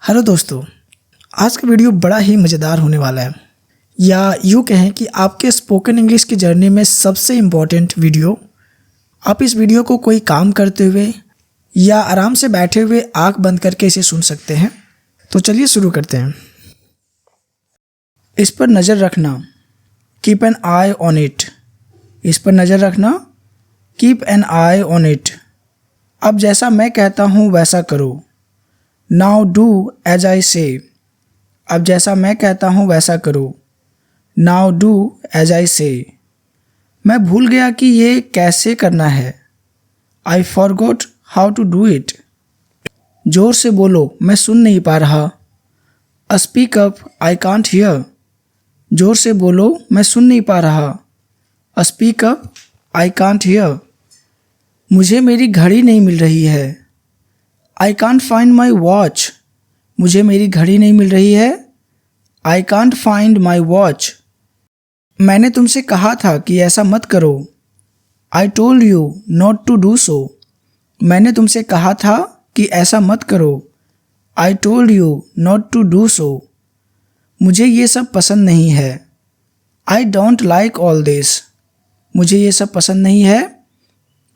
Hello दोस्तों, आज का वीडियो बड़ा ही मज़ेदार होने वाला है, या यूँ कहें कि आपके स्पोकन इंग्लिश की जर्नी में सबसे इम्पॉर्टेंट वीडियो। आप इस वीडियो को कोई काम करते हुए या आराम से बैठे हुए आंख बंद करके इसे सुन सकते हैं। तो चलिए शुरू करते हैं। इस पर नज़र रखना, keep an I on it. इस पर नज़र रखना, keep an I on it. अब जैसा मैं कहता हूँ वैसा करो, नाउ डू एज आई से। अब जैसा मैं कहता हूँ वैसा करो, नाउ डू एज आई से। मैं भूल गया कि ये कैसे करना है, I forgot how to do it. जोर से बोलो, मैं सुन नहीं पा रहा, speak up, I can't hear. जोर से बोलो, मैं सुन नहीं पा रहा, speak up, I can't hear. मुझे मेरी घड़ी नहीं मिल रही है, I can't find my watch. मुझे मेरी घड़ी नहीं मिल रही है, I can't find my watch. मैंने तुमसे कहा था कि ऐसा मत करो, I told you not to do so. मैंने तुमसे कहा था कि ऐसा मत करो, I told you not to do so. मुझे ये सब पसंद नहीं है, I don't like all this. मुझे ये सब पसंद नहीं है,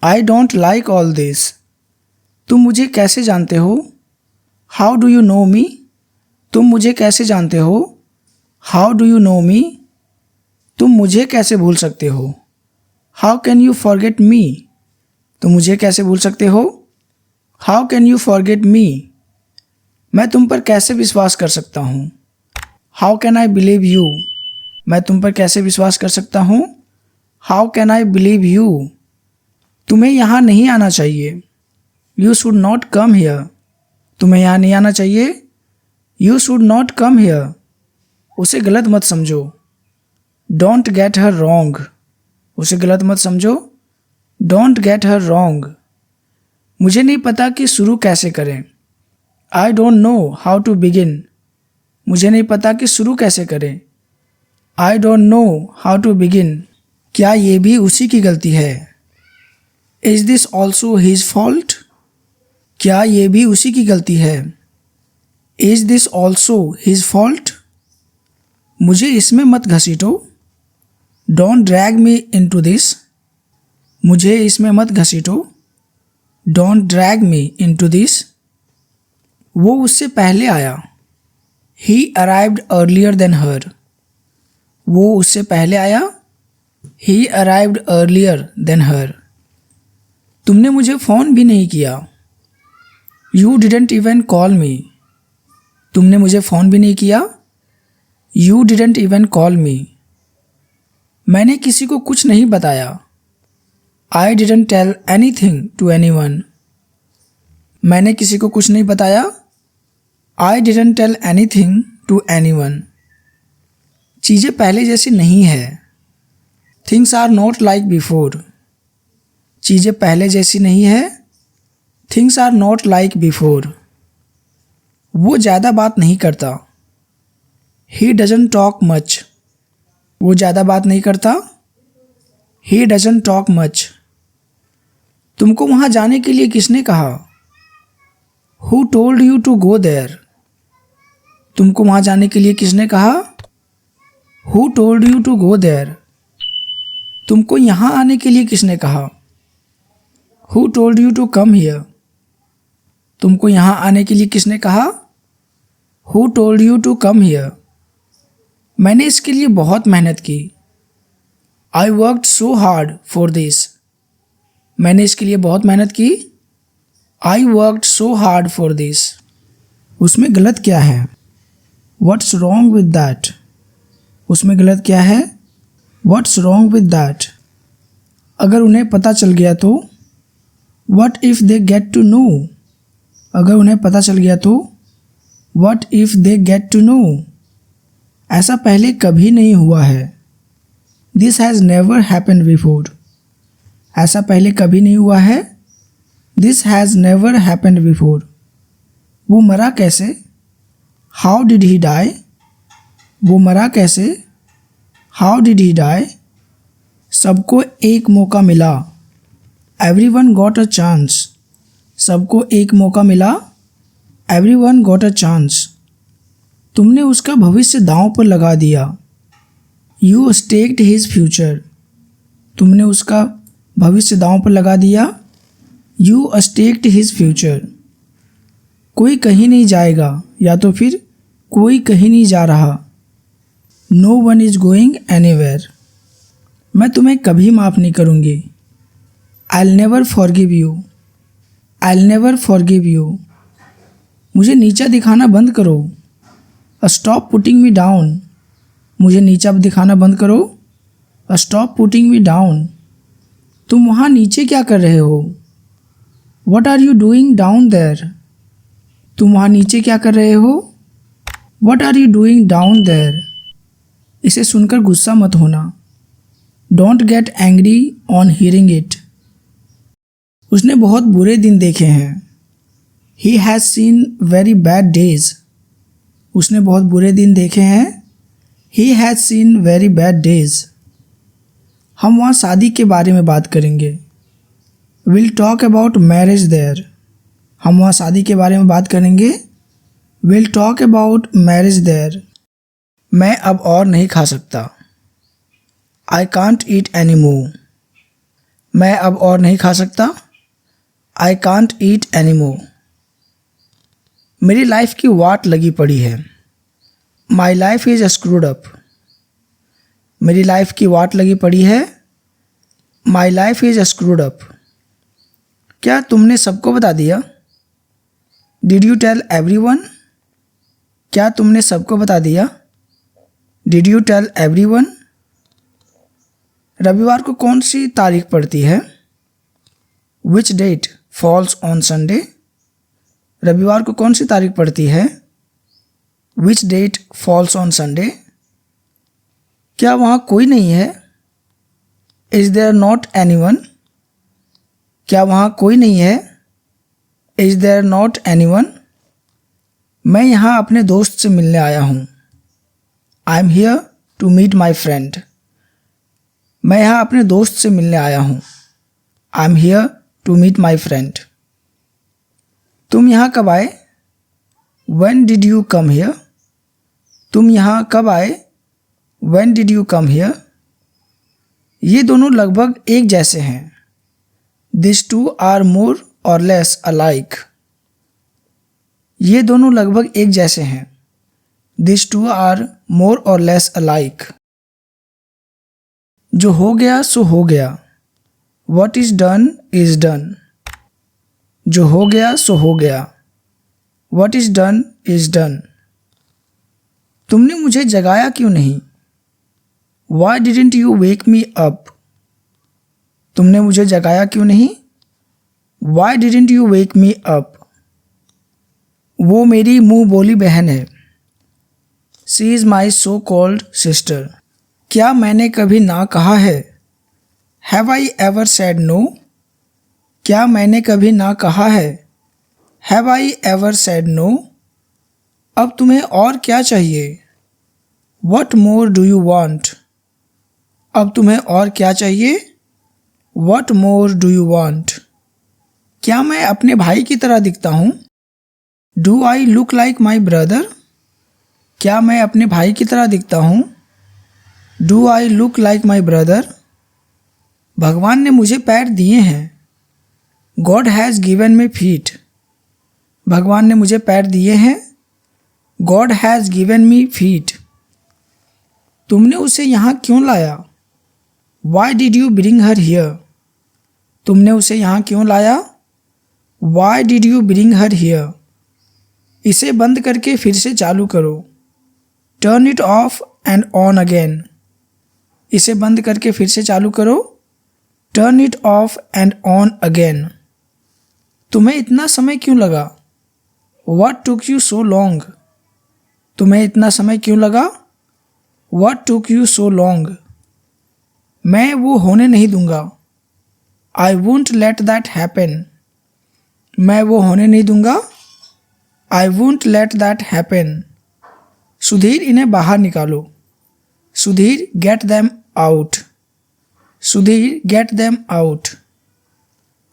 I don't like all this. तुम मुझे कैसे जानते हो, how do you know me. तुम मुझे कैसे जानते हो, how do you know me. तुम मुझे कैसे भूल सकते हो, how can you forget me. तुम मुझे कैसे भूल सकते हो, how can you forget me. मैं तुम पर कैसे विश्वास कर सकता हूँ, how can I believe you. मैं तुम पर कैसे विश्वास कर सकता हूँ, how can I believe you. तुम्हें यहाँ नहीं आना चाहिए, you should not come here. तुम्हें यहाँ नहीं आना चाहिए, you should not come here. उसे गलत मत समझो, डोंट गेट हर रॉन्ग। उसे गलत मत समझो, डोंट गेट हर रॉन्ग। मुझे नहीं पता कि शुरू कैसे करें, I don't know how to begin. मुझे नहीं पता कि शुरू कैसे करें, I don't know how to begin. क्या ये भी उसी की गलती है, is this also his fault. क्या ये भी उसी की गलती है, is this also his fault. मुझे इसमें मत घसीटो, don't drag me into this. मुझे इसमें मत घसीटो, don't drag me into this. वो उससे पहले आया, he arrived earlier than her. वो उससे पहले आया, he arrived earlier than her. तुमने मुझे फ़ोन भी नहीं किया, you didn't even call me. तुमने मुझे फ़ोन भी नहीं किया, you didn't even call me. मैंने किसी को कुछ नहीं बताया, I didn't tell anything to anyone. मैंने किसी को कुछ नहीं बताया, I didn't tell anything to anyone. चीज़ें पहले जैसी नहीं है, things are not like before. चीज़ें पहले जैसी नहीं है, things are not like before. वो ज़्यादा बात नहीं करता, ही डजंट टॉक मच। वो ज़्यादा बात नहीं करता, ही डजंट टॉक मच। तुमको वहाँ जाने के लिए किसने कहा, who told you to go there. तुमको वहाँ जाने के लिए किसने कहा, who told you to go there. तुमको यहाँ आने के लिए किसने कहा, who told you to come here. तुमको यहाँ आने के लिए किसने कहा, who told you to come here. मैंने इसके लिए बहुत मेहनत की, I worked so hard for this. मैंने इसके लिए बहुत मेहनत की, I worked so hard for this. उसमें गलत क्या है, व्हाट्स रॉन्ग विद दैट। उसमें गलत क्या है, व्हाट्स रॉन्ग विद दैट। अगर उन्हें पता चल गया तो, what if they get to know. अगर उन्हें पता चल गया तो, what if they get to know. ऐसा पहले कभी नहीं हुआ है, this has never happened before. ऐसा पहले कभी नहीं हुआ है, this has never happened before. वो मरा कैसे, हाउ डिड ही डाई। वो मरा कैसे, हाउ डिड ही डाई। सबको एक मौका मिला, एवरीवन गॉट अ चांस। सबको एक मौका मिला, एवरीवन गॉट अ चांस। तुमने उसका भविष्य दांव पर लगा दिया। You stacked his future. तुमने उसका भविष्य दांव पर लगा दिया। You stacked his future. कोई कहीं नहीं जाएगा या तो फिर कोई कहीं नहीं जा रहा। No one is going anywhere. मैं तुम्हें कभी माफ़ नहीं करूँगी। I will never forgive you. I will never forgive you. मुझे नीचा दिखाना बंद करो। Stop putting me down. मुझे नीचा दिखाना बंद करो। Stop putting me down. तुम वहाँ नीचे क्या कर रहे हो? What are you doing down there. तुम वहाँ नीचे क्या कर रहे हो? What are you doing down there. इसे सुनकर गुस्सा मत होना। Don't get angry on hearing it. उसने बहुत बुरे दिन देखे हैं। He has seen very bad days. उसने बहुत बुरे दिन देखे हैं। He has seen very bad days. हम वहाँ शादी के बारे में बात करेंगे। Will talk about marriage there. हम वहाँ शादी के बारे में बात करेंगे। Will talk about marriage there. मैं अब और नहीं खा सकता। आई कांट ईट एनी मोर। मैं अब और नहीं खा सकता। I can't eat any more. मेरी लाइफ की वाट लगी पड़ी है। My life is screwed up. मेरी लाइफ की वाट लगी पड़ी है। My life is screwed up. क्या तुमने सबको बता दिया? Did you tell everyone. क्या तुमने सबको बता दिया? Did you tell everyone. रविवार को कौन सी तारीख पड़ती है? Which date falls on Sunday. रविवार को कौन सी तारीख पड़ती है? Which date falls on Sunday. क्या वहाँ कोई नहीं है? Is there not anyone. क्या वहाँ कोई नहीं है? Is there not anyone. मैं यहाँ अपने दोस्त से मिलने आया हूँ। I am here to meet my friend. मैं यहाँ अपने दोस्त से मिलने आया हूँ। I am here to meet my friend. तुम यहाँ कब आए? When did you come here? तुम यहाँ कब आए? When did you come here? ये दोनों लगभग एक जैसे हैं। These two are more or less alike. ये दोनों लगभग एक जैसे हैं। These two are more or less alike. जो हो गया सो हो गया। What is done is done. जो हो गया सो हो गया। What is done is done. तुमने मुझे जगाया क्यों नहीं? Why didn't you wake me up? तुमने मुझे जगाया क्यों नहीं? Why didn't you wake me up? वो मेरी मुंह बोली बहन है। She is my so-called sister. क्या मैंने कभी ना कहा है? Have I ever said no? क्या मैंने कभी ना कहा है? Have I ever said no? अब तुम्हें और क्या चाहिए? What more do you want? अब तुम्हें और क्या चाहिए? What more do you want? क्या मैं अपने भाई की तरह दिखता हूँ? Do I look like my brother? क्या मैं अपने भाई की तरह दिखता हूँ? Do I look like my brother? भगवान ने मुझे पैर दिए हैं। God has given me feet. भगवान ने मुझे पैर दिए हैं। God has given me feet. तुमने उसे यहाँ क्यों लाया? Why did you bring her here? तुमने उसे यहाँ क्यों लाया? Why did you bring her here? इसे बंद करके फिर से चालू करो। Turn it off and on again. इसे बंद करके फिर से चालू करो। Turn it off and on again. तुम्हें इतना समय क्यों लगा? What took you so long? तुम्हें इतना समय क्यों लगा? What took you so long? मैं वो होने नहीं दूंगा। I won't let that happen. मैं वो होने नहीं दूंगा। I won't let that happen. Sudhir इन्हें बाहर निकालो। Sudhir get them out. Sudhir get them out.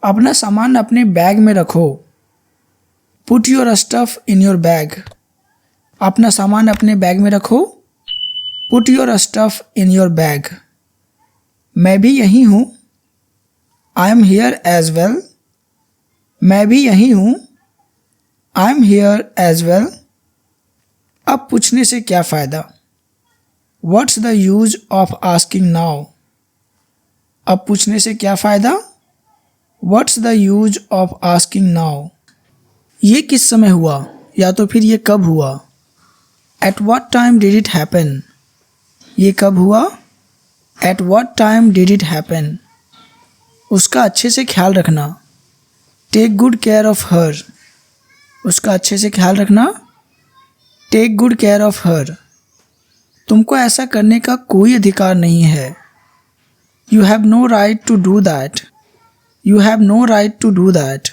अपना सामान अपने बैग में रखो। Put your stuff in your bag. अपना सामान अपने बैग में रखो। Put your stuff in your bag. मैं भी यहीं हूँ। I am here as well. मैं भी यहीं हूँ। I am here as well. अब पूछने से क्या फ़ायदा? What's the use of asking now? अब पूछने से क्या फ़ायदा? What's the use of asking now? ये किस समय हुआ या तो फिर ये कब हुआ? At what time did it happen? ये कब हुआ? At what time did it happen? उसका अच्छे से ख्याल रखना। Take good care of her. उसका अच्छे से ख्याल रखना। Take good care of her. तुमको ऐसा करने का कोई अधिकार नहीं है। You have no right to do that. You have no right to do that.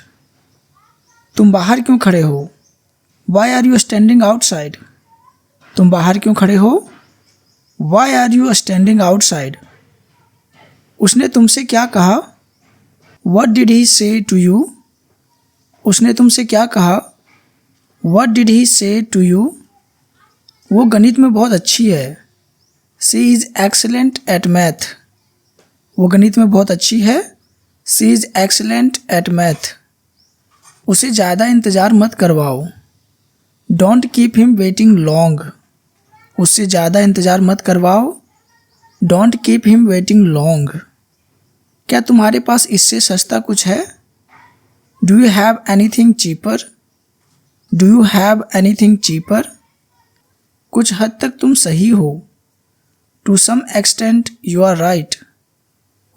तुम बाहर क्यों खड़े हो? Why are you standing outside? तुम बाहर क्यों खड़े हो? Why are you standing outside? उसने तुमसे क्या कहा? वट डिड ही से टू यू? उसने तुमसे क्या कहा? वट डिड ही से टू यू? वो गणित में बहुत अच्छी है। She is excellent at math. वो गणित में बहुत अच्छी है। She is excellent at math. उसे ज़्यादा इंतज़ार मत करवाओ। Don't keep him waiting long. उससे ज़्यादा इंतज़ार मत करवाओ। Don't keep him waiting long. क्या तुम्हारे पास इससे सस्ता कुछ है? Do you have anything cheaper? Do you have anything cheaper? कुछ हद तक तुम सही हो। To some extent you are right.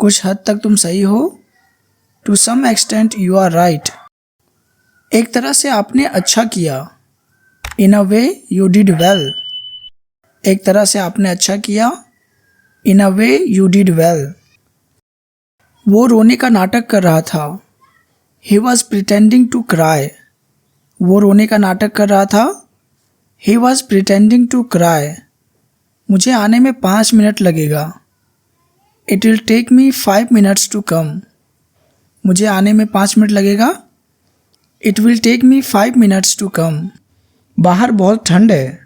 कुछ हद तक तुम सही हो। To some extent you are right. एक तरह से आपने अच्छा किया। In a way you did well. एक तरह से आपने अच्छा किया। In a way you did well. वो रोने का नाटक कर रहा था। He was pretending to cry. वो रोने का नाटक कर रहा था। He was pretending to cry. मुझे आने में 5 मिनट लगेगा। It will take me 5 minutes to come. मुझे आने में 5 मिनट लगेगा। It will take me 5 minutes to come. बाहर बहुत ठंड है।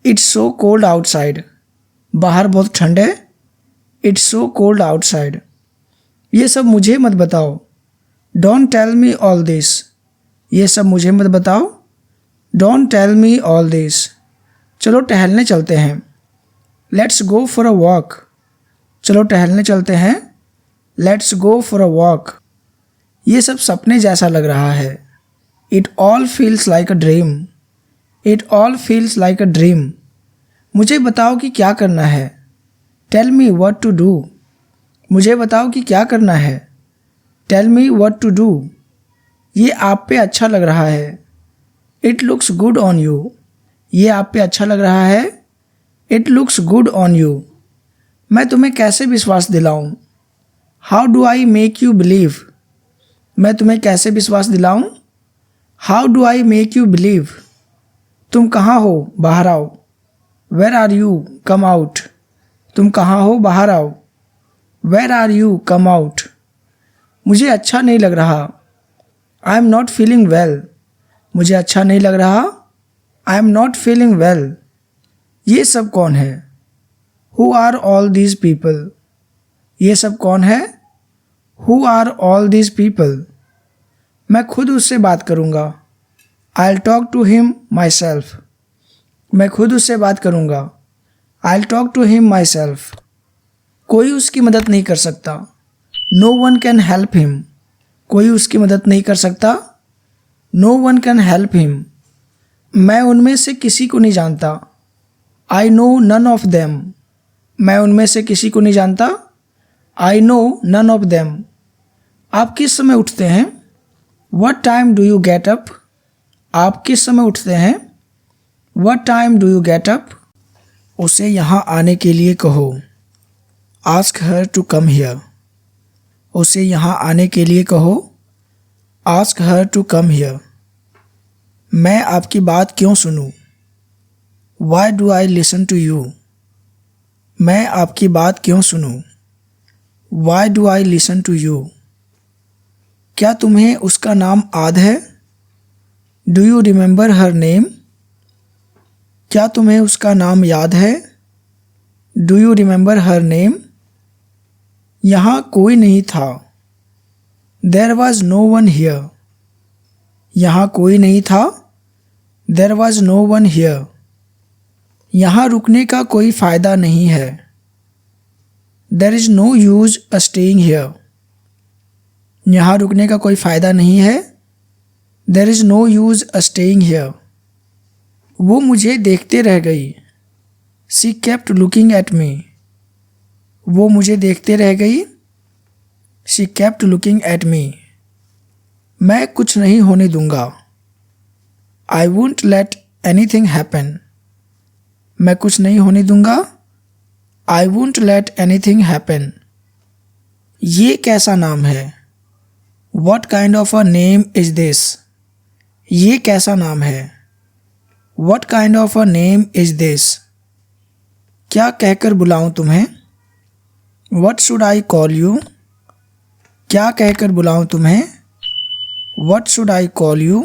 It's so cold outside. बाहर बहुत ठंड है। It's so cold outside. ये सब मुझे मत बताओ। Don't tell me all this. ये सब मुझे मत बताओ। Don't tell me all this. चलो टहलने चलते हैं। Let's go for a walk. चलो टहलने चलते हैं। Let's go for a walk. ये सब सपने जैसा लग रहा है। It all feels like a dream. It all feels like a dream. मुझे बताओ कि क्या करना है। Tell me what to do. मुझे बताओ कि क्या करना है। Tell me what to do. ये आप पे अच्छा लग रहा है। It looks good on you. ये आप पे अच्छा लग रहा है। It looks good on you. मैं तुम्हें कैसे विश्वास दिलाऊं? How do I make you believe. मैं तुम्हें कैसे विश्वास दिलाऊं? How do I make you believe. तुम कहाँ हो? बाहर आओ। Where are you? Come out. तुम कहाँ हो? बाहर आओ। Where are you? Come out. मुझे अच्छा नहीं लग रहा। I am not feeling well. मुझे अच्छा नहीं लग रहा। I am not feeling well. ये सब कौन है? Who are all these people. ये सब कौन है? Who are all these people. मैं खुद उससे बात करूँगा। I will talk to him myself. मैं खुद उससे बात करूँगा। I will talk to him myself. कोई उसकी मदद नहीं कर सकता। No one can help him. कोई उसकी मदद नहीं कर सकता। No one can help him. मैं उनमें से किसी को नहीं जानता। I know none of them. मैं उनमें से किसी को नहीं जानता। I know none of them. आप किस समय उठते हैं? What time do you get up. आप किस समय उठते हैं? What time do you get up. उसे यहाँ आने के लिए कहो। Ask her to come here. उसे यहाँ आने के लिए कहो। Ask her to come here. मैं आपकी बात क्यों सुनूं? Why do I listen to you. मैं आपकी बात क्यों सुनूं? Why do I listen to you. क्या तुम्हें उसका नाम याद है? Do you remember her name? क्या तुम्हें उसका नाम याद है? Do you remember her name? यहाँ कोई नहीं था। There was no one here. यहाँ कोई नहीं था। There was no one here. यहाँ रुकने का कोई फ़ायदा नहीं है। There is no use a staying here. यहाँ रुकने का कोई फ़ायदा नहीं है। There is no use a staying here. वो मुझे देखते रह गई। She kept looking at me. वो मुझे देखते रह गई। She kept looking at me. मैं कुछ नहीं होने दूंगा। I won't let anything happen. मैं कुछ नहीं होने दूंगा। I won't let anything happen. ये कैसा नाम है? What kind of a name is this? ये कैसा नाम है? What kind of a name is this? क्या कहकर बुलाऊं तुम्हें? What should I call you? क्या कहकर बुलाऊं तुम्हें? What should I call you?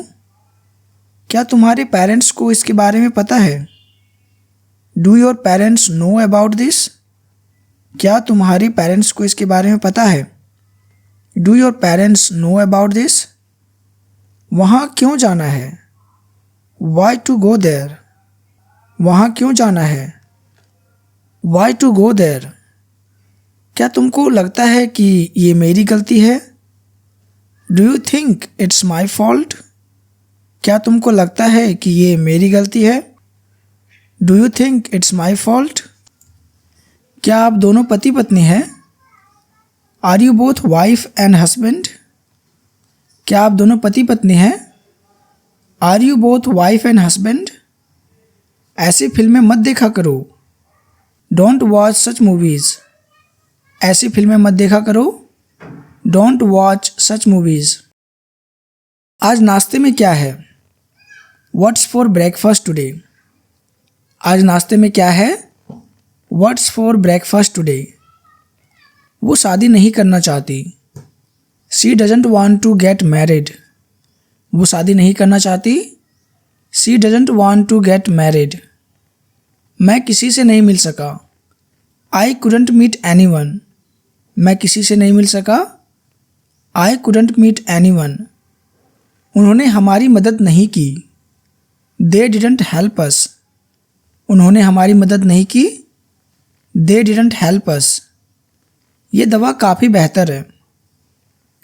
क्या तुम्हारे पेरेंट्स को इसके बारे में पता है? Do your parents know about this? क्या तुम्हारे पेरेंट्स को इसके बारे में पता है? Do your parents know about this? वहाँ क्यों जाना है? Why to go there? वहाँ क्यों जाना है? Why to go there? क्या तुमको लगता है कि ये मेरी गलती है? Do you think it's my fault? क्या तुमको लगता है कि ये मेरी गलती है? Do you think it's my fault? क्या आप दोनों पति पत्नी हैं? Are you both wife and husband? क्या आप दोनों पति पत्नी हैं? Are you both wife and husband? ऐसी फिल्में मत देखा करो। Don't watch such movies. ऐसी फिल्में मत देखा करो। Don't watch such movies. आज नाश्ते में क्या है? What's for breakfast today? आज नाश्ते में क्या है? What's for breakfast today? वो शादी नहीं करना चाहती। She doesn't want to get married. वो शादी नहीं करना चाहती। She doesn't want to get married. मैं किसी से नहीं मिल सका। I couldn't meet anyone. मैं किसी से नहीं मिल सका। I couldn't meet anyone. उन्होंने हमारी मदद नहीं की। They didn't help us. उन्होंने हमारी मदद नहीं की। They didn't help us. ये दवा काफ़ी बेहतर है।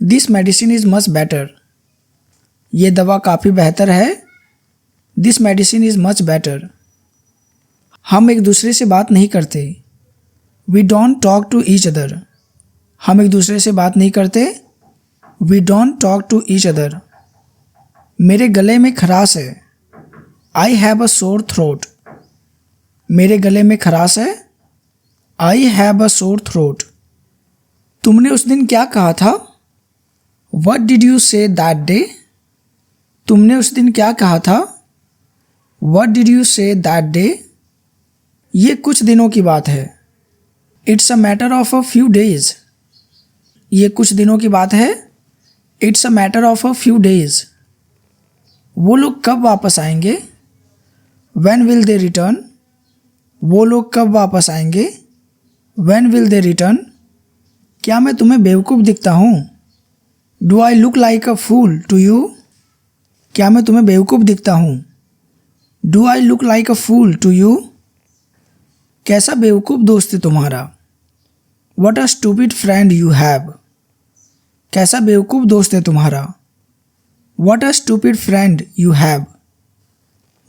This medicine is much better. ये दवा काफ़ी बेहतर है। This medicine is much better. हम एक दूसरे से बात नहीं करते। We don't talk to each other. हम एक दूसरे से बात नहीं करते। We don't talk to each other. मेरे गले में खराश है। I have a sore throat. मेरे गले में खराश है। I have a sore throat. तुमने उस दिन क्या कहा था? What did you say that day? तुमने उस दिन क्या कहा था? What did you say that day? ये कुछ दिनों की बात है। It's a matter of a few days. ये कुछ दिनों की बात है। It's a matter of a few days. वो लोग कब वापस आएंगे? When will they return? वो लोग कब वापस आएंगे? When will they return? क्या मैं तुम्हें बेवकूफ़ दिखता हूँ? Do I look like a fool to you? क्या मैं तुम्हें बेवकूफ़ दिखता हूँ? Do I look like a fool to you? कैसा बेवकूफ़ दोस्त है तुम्हारा? What a stupid friend you have. कैसा बेवकूफ़ दोस्त है तुम्हारा? What a stupid friend you have.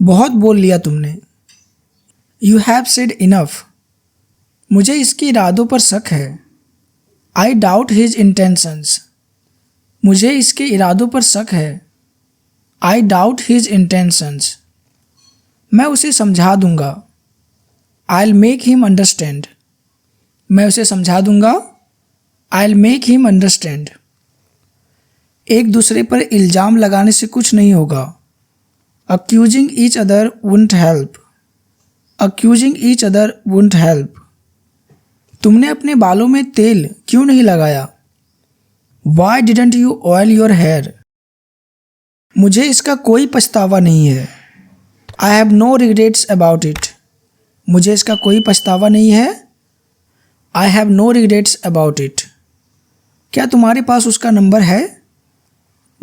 बहुत बोल लिया तुमने। You have said enough. मुझे इसके इरादों पर शक है। I doubt his intentions. मुझे इसके इरादों पर शक है। I doubt his intentions. मैं उसे समझा दूंगा। I'll make him understand. मैं उसे समझा दूंगा। I'll make him understand. एक दूसरे पर इल्ज़ाम लगाने से कुछ नहीं होगा। Accusing each other won't help. Accusing each other won't help. तुमने अपने बालों में तेल क्यों नहीं लगाया? Why didn't you oil your hair? मुझे इसका कोई पछतावा नहीं है। I have no regrets about it. मुझे इसका कोई पछतावा नहीं है। I have no regrets about it. क्या तुम्हारे पास उसका नंबर है?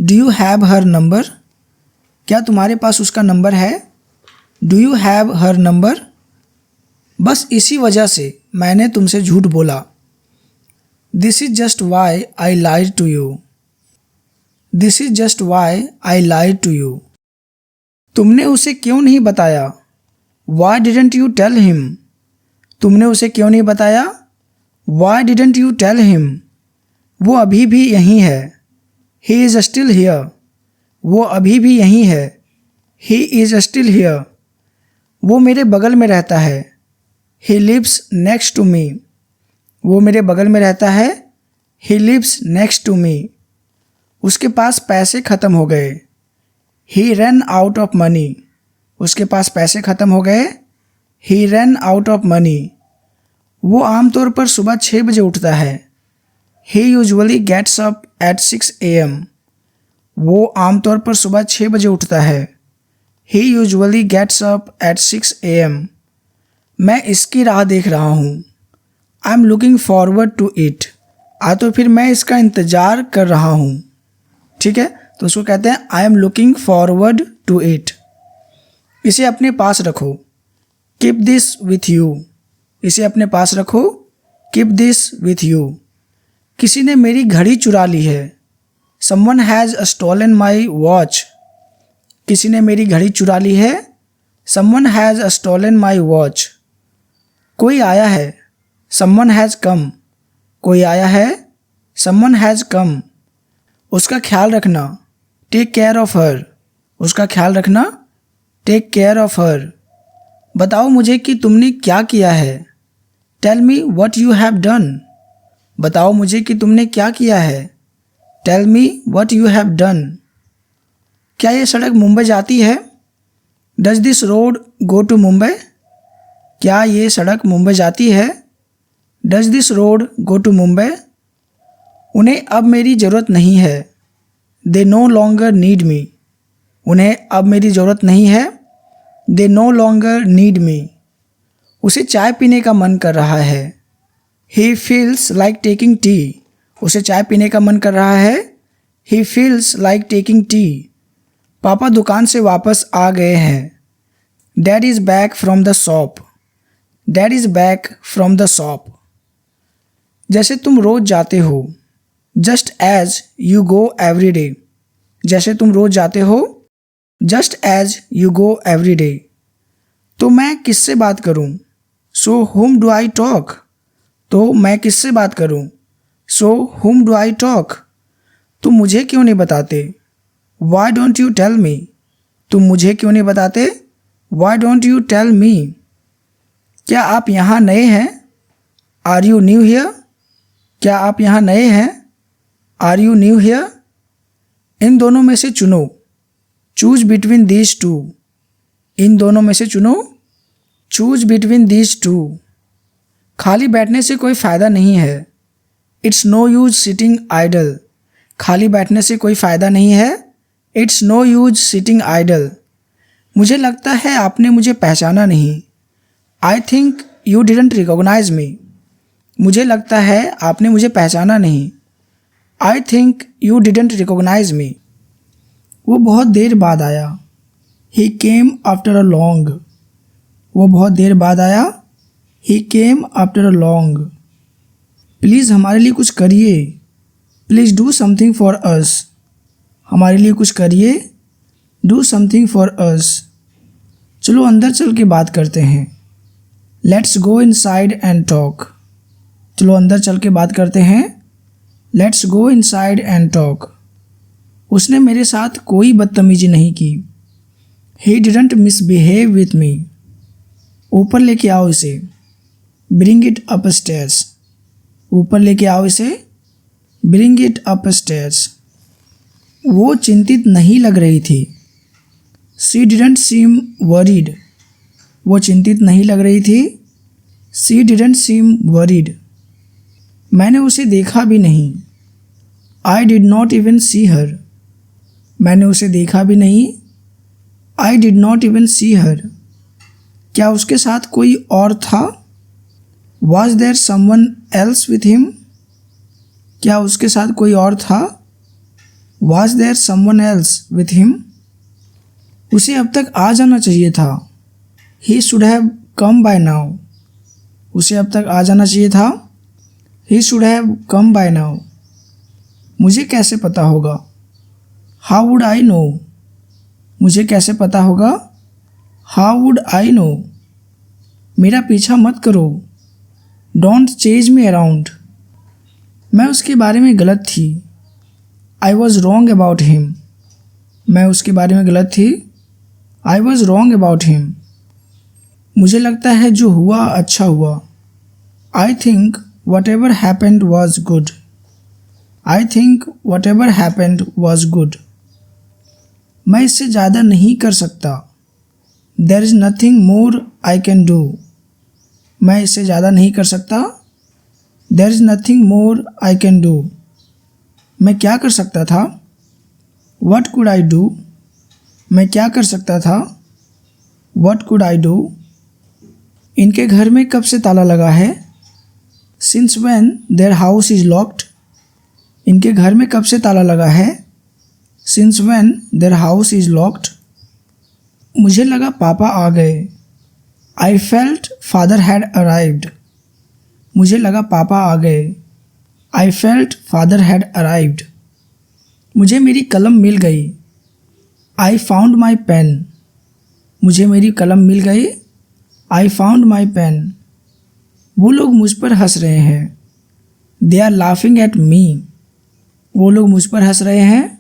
Do you have her number? क्या तुम्हारे पास उसका नंबर है? Do you have her number? बस इसी वजह से मैंने तुमसे झूठ बोला। This is just why I lied to you. This is just why I lied to you. तुमने उसे क्यों नहीं बताया? Why didn't you tell him? तुमने उसे क्यों नहीं बताया? Why didn't you tell him? वो अभी भी यहीं है। He is still here. वो अभी भी यहीं है। He is still here. वो मेरे बगल में रहता है। He lives next to me. वो मेरे बगल में रहता है। He lives next to me. उसके पास पैसे ख़त्म हो गए। He run out of money. उसके पास पैसे ख़त्म हो गए। He run out of money. वो आमतौर पर सुबह 6 बजे उठता है। He usually gets up at 6 AM। वो आमतौर पर सुबह 6 बजे उठता है। He usually gets up at 6 AM। मैं इसकी राह देख रहा हूँ। I am looking forward to it. तो फिर मैं इसका इंतज़ार कर रहा हूँ। ठीक है, तो उसको कहते हैं I am looking forward to it. इसे अपने पास रखो। Keep this with you. इसे अपने पास रखो। Keep this with you. किसी ने मेरी घड़ी चुरा ली है। Someone has stolen my watch. किसी ने मेरी घड़ी चुरा ली है। Someone has stolen my watch. कोई आया है। Someone has come. कोई आया है। Someone has come. उसका ख्याल रखना। Take care of her. उसका ख्याल रखना। Take care of her. बताओ मुझे कि तुमने क्या किया है। Tell me what you have done. बताओ मुझे कि तुमने क्या किया है। Tell me what you have done. क्या ये सड़क मुंबई जाती है? Does this road go to Mumbai? क्या ये सड़क मुंबई जाती है? Does this road go to Mumbai? उन्हें अब मेरी ज़रूरत नहीं है। They no longer need me. उन्हें अब मेरी ज़रूरत नहीं है। They no longer need me. उसे चाय पीने का मन कर रहा है। He feels like taking tea. उसे चाय पीने का मन कर रहा है। He feels like taking tea. पापा दुकान से वापस आ गए हैं। Dad is back from the shop. Dad is back from the shop. जैसे तुम रोज़ जाते हो। Just as you go every day. जैसे तुम रोज़ जाते हो। Just as you go every day. तो मैं किससे बात करूं? So whom do I talk? तो मैं किससे बात करूं? So whom do I talk? तुम मुझे क्यों नहीं बताते? Why don't you tell me? तुम मुझे क्यों नहीं बताते? Why don't you tell me? क्या आप यहाँ नए हैं? Are you new here? क्या आप यहाँ नए हैं? Are you new here? इन दोनों में से चुनो। Choose between these two. इन दोनों में से चुनो। Choose between these two. खाली बैठने से कोई फ़ायदा नहीं है। It's no use sitting idle. खाली बैठने से कोई फ़ायदा नहीं है। It's no use sitting idle. मुझे लगता है आपने मुझे पहचाना नहीं। I think you didn't recognise me. मुझे लगता है आपने मुझे पहचाना नहीं। I think you didn't recognise me. वो बहुत देर बाद आया। He came after a long. वो बहुत देर बाद आया। He came after a long. Please हमारे लिए कुछ करिए। Please do something for us. हमारे लिए कुछ करिए। Do something for us. चलो अंदर चल के बात करते हैं। Let's go inside and talk. चलो अंदर चल के बात करते हैं। Let's go inside and talk. उसने मेरे साथ कोई बदतमीजी नहीं की। He didn't misbehave with me. ऊपर लेके आओ इसे। Bring it upstairs. ऊपर लेके आओ इसे। Bring it upstairs. वो चिंतित नहीं लग रही थी। She didn't seem worried. वो चिंतित नहीं लग रही थी। She didn't seem worried. मैंने उसे देखा भी नहीं। I did not even see her. मैंने उसे देखा भी नहीं। I did not even see her. क्या उसके साथ कोई और था? Was there someone else with him. क्या उसके साथ कोई और था? Was there someone else with him. उसे अब तक आ जाना चाहिए था। He should have come by now. उसे अब तक आ जाना चाहिए था। He should have come by now. मुझे कैसे पता होगा? How would I know. मुझे कैसे पता होगा? How would I know. मेरा पीछा मत करो। Don't chase me around. मैं उसके बारे में गलत थी। I was wrong about him. मैं उसके बारे में गलत थी। I was wrong about him. मुझे लगता है जो हुआ अच्छा हुआ। I think what ever happened was good. I think what ever happened was good. मैं इससे ज़्यादा नहीं कर सकता। There is nothing more I can do. मैं इससे ज़्यादा नहीं कर सकता। There is nothing more I can do. मैं क्या कर सकता था? What could I do. मैं क्या कर सकता था? What could I do. इनके घर में कब से ताला लगा है? Since when their house is locked. इनके घर में कब से ताला लगा है? Since when their house is locked. मुझे लगा पापा आ गए। I felt father had arrived. मुझे लगा पापा आ गए। I felt father had arrived. मुझे मेरी कलम मिल गई। I found my pen. मुझे मेरी कलम मिल गई। I found my pen. वो लोग मुझ पर हंस रहे हैं। They are laughing at me. वो लोग मुझ पर हंस रहे हैं।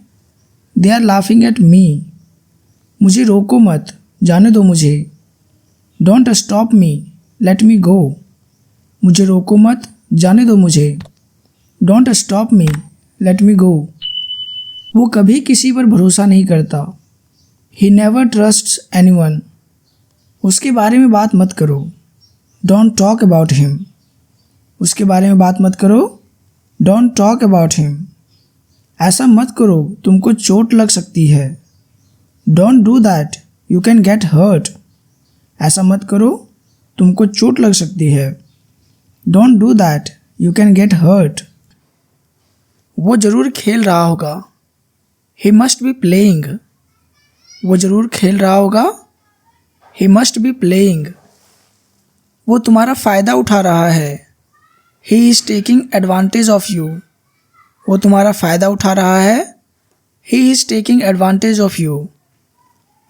They are laughing at me. मुझे रोको मत, जाने दो मुझे। Don't stop me, let me go. मुझे रोको मत, जाने दो मुझे। Don't stop me, let me go. वो कभी किसी पर भरोसा नहीं करता। He never trusts anyone. उसके बारे में बात मत करो। Don't talk about him. उसके बारे में बात मत करो। Don't talk about him. ऐसा मत करो, तुमको चोट लग सकती है। Don't do that, you can get hurt. ऐसा मत करो, तुमको चोट लग सकती है। Don't do that, you can get hurt. वो ज़रूर खेल रहा होगा। He must be playing. वो ज़रूर खेल रहा होगा। He must be playing. वो तुम्हारा फ़ायदा उठा रहा है। He is taking advantage of you. वो तुम्हारा फ़ायदा उठा रहा है। He is taking advantage of you.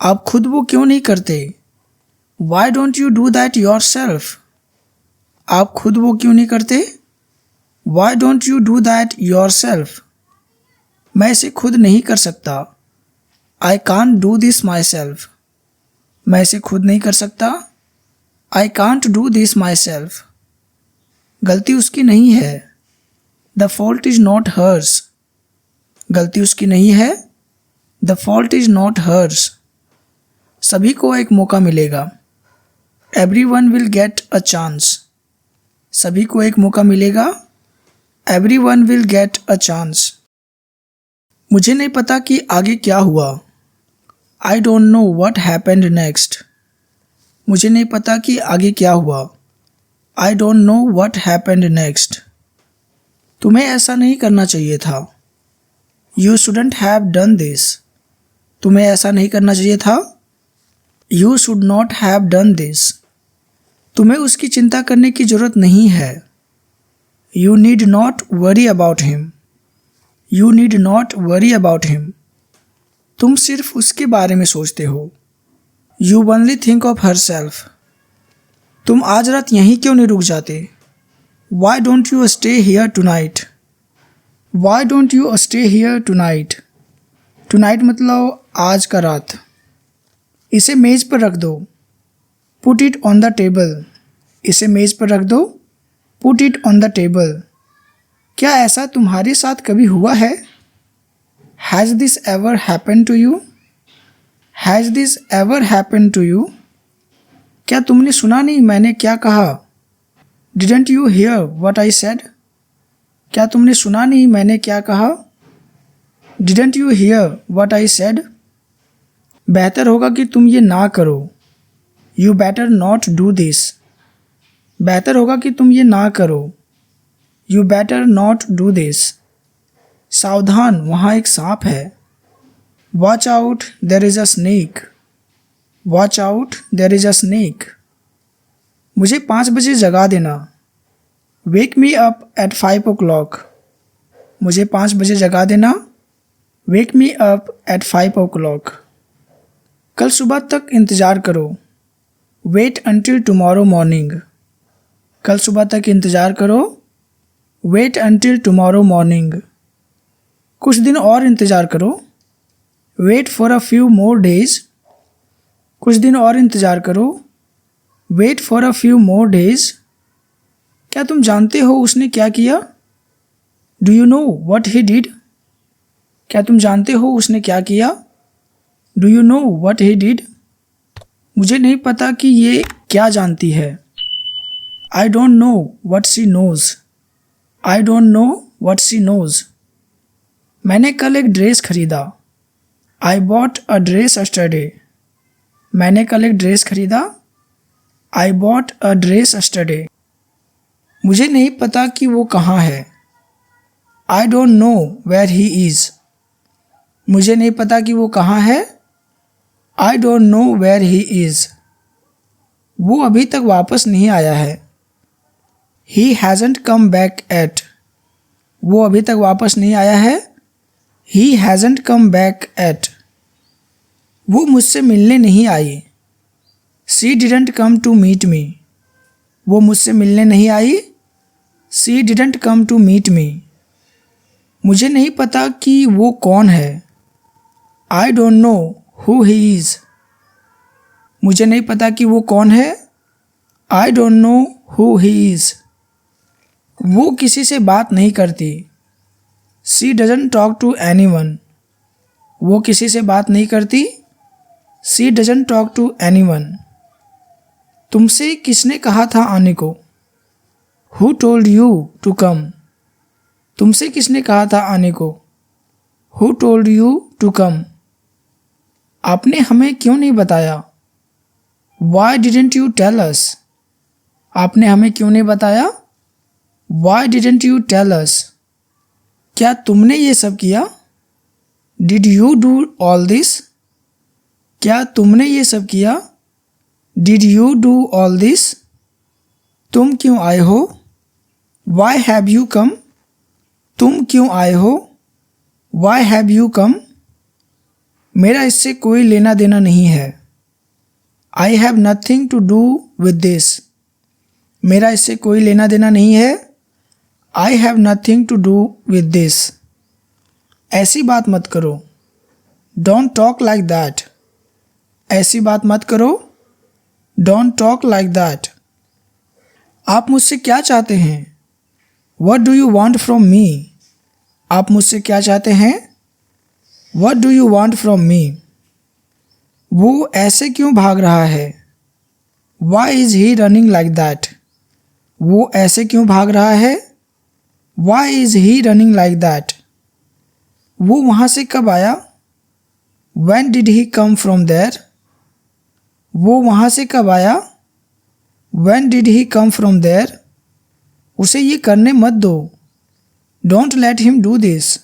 आप खुद वो क्यों नहीं करते? Why don't you do that yourself. आप खुद वो क्यों नहीं करते? Why don't you do that yourself. मैं इसे खुद नहीं कर सकता। I can't do this myself. मैं इसे खुद नहीं कर सकता। I can't do this myself. गलती उसकी नहीं है। The fault is not hers. गलती उसकी नहीं है। The fault is not hers. सभी को एक मौका मिलेगा। Everyone will get a chance. सभी को एक मौका मिलेगा। Everyone will get a chance. मुझे नहीं पता कि आगे क्या हुआ। I don't know what happened next. मुझे नहीं पता कि आगे क्या हुआ। I don't know what happened next. तुम्हें ऐसा नहीं करना चाहिए था। You shouldn't have done this. तुम्हें ऐसा नहीं करना चाहिए था। You should not have done this. तुम्हें उसकी चिंता करने की ज़रूरत नहीं है। You need not worry about him. You need not worry about him. तुम सिर्फ उसके बारे में सोचते हो। You only think of her self. तुम आज रात यहीं क्यों नहीं रुक जाते? Y don't you stay here tonight. Y don't you stay here tonight. Tonight मतलब आज का रात। इसे मेज़ पर रख दो। Put it on the table. इसे मेज़ पर रख दो। Put it on the table. क्या ऐसा तुम्हारे साथ कभी हुआ है? Has this ever happen to you. Has this ever happen to you. क्या तुमने सुना नहीं मैंने क्या कहा? Didn't you hear what I said. क्या तुमने सुना नहीं मैंने क्या कहा? Didn't you hear what I said? बेहतर होगा कि तुम ये ना करो। You better not do this. बेहतर होगा कि तुम ये ना करो। You better not do this. सावधान, वहाँ एक सांप है। Watch out, there is a snake. Watch out, there is a snake. मुझे 5 बजे जगा देना। Wake me up at 5 o'clock। मुझे 5 बजे जगा देना। Wake me up at 5 o'clock। कल सुबह तक इंतज़ार करो। Wait until tomorrow morning. कल सुबह तक इंतज़ार करो। Wait until tomorrow morning. कुछ दिन और इंतज़ार करो। Wait for a few more days. कुछ दिन और इंतज़ार करो। Wait for a few more days. क्या तुम जानते हो उसने क्या किया? Do you know what he did? क्या तुम जानते हो उसने क्या किया? Do you know what he did? मुझे नहीं पता कि ये क्या जानती है। I don't know what she knows. I don't know what she knows. मैंने कल एक ड्रेस खरीदा। I bought a dress yesterday. मैंने कल एक ड्रेस खरीदा। I bought a dress yesterday. मुझे नहीं पता कि वो कहाँ है। I don't know where he is. मुझे नहीं पता कि वो कहाँ है। I don't know where he is. वो अभी तक वापस नहीं आया है। He hasn't come back eight. वो अभी तक वापस नहीं आया है। He hasn't come back eight. वो मुझसे मिलने नहीं आई। She didn't come to meet me. वो मुझसे मिलने नहीं आई। She didn't come to meet me. मुझे नहीं पता कि वो कौन है। I don't know who he is. मुझे नहीं पता कि वो कौन है। I don't know who he is. वो किसी से बात नहीं करती। She doesn't talk to anyone. वो किसी से बात नहीं करती। She doesn't talk to anyone. तुमसे किसने कहा था आने को? Who told you to come? तुमसे किसने कहा था आने को? Who told you to come? आपने हमें क्यों नहीं बताया? Why didn't you tell us? आपने हमें क्यों नहीं बताया? Why didn't you tell us? क्या तुमने ये सब किया? Did you do all this? क्या तुमने ये सब किया? Did you do all this? तुम क्यों आए हो? Why have you come? तुम क्यों आए हो? Why have you come? मेरा इससे कोई लेना देना नहीं है। I have nothing to do with this. मेरा इससे कोई लेना देना नहीं है। I have nothing to do with this. ऐसी बात मत करो। Don't talk like that. ऐसी बात मत करो। Don't talk like that. आप मुझसे क्या चाहते हैं? What do you want from me? आप मुझसे क्या चाहते हैं? What do you want from me? वो ऐसे क्यों भाग रहा है? Why is he running like that? वो ऐसे क्यों भाग रहा है? Why is he running like that? वो वहाँ से कब आया? When did he come from there? वो वहाँ से कब आया? When did he come from there? उसे ये करने मत दो। Don't let him do this.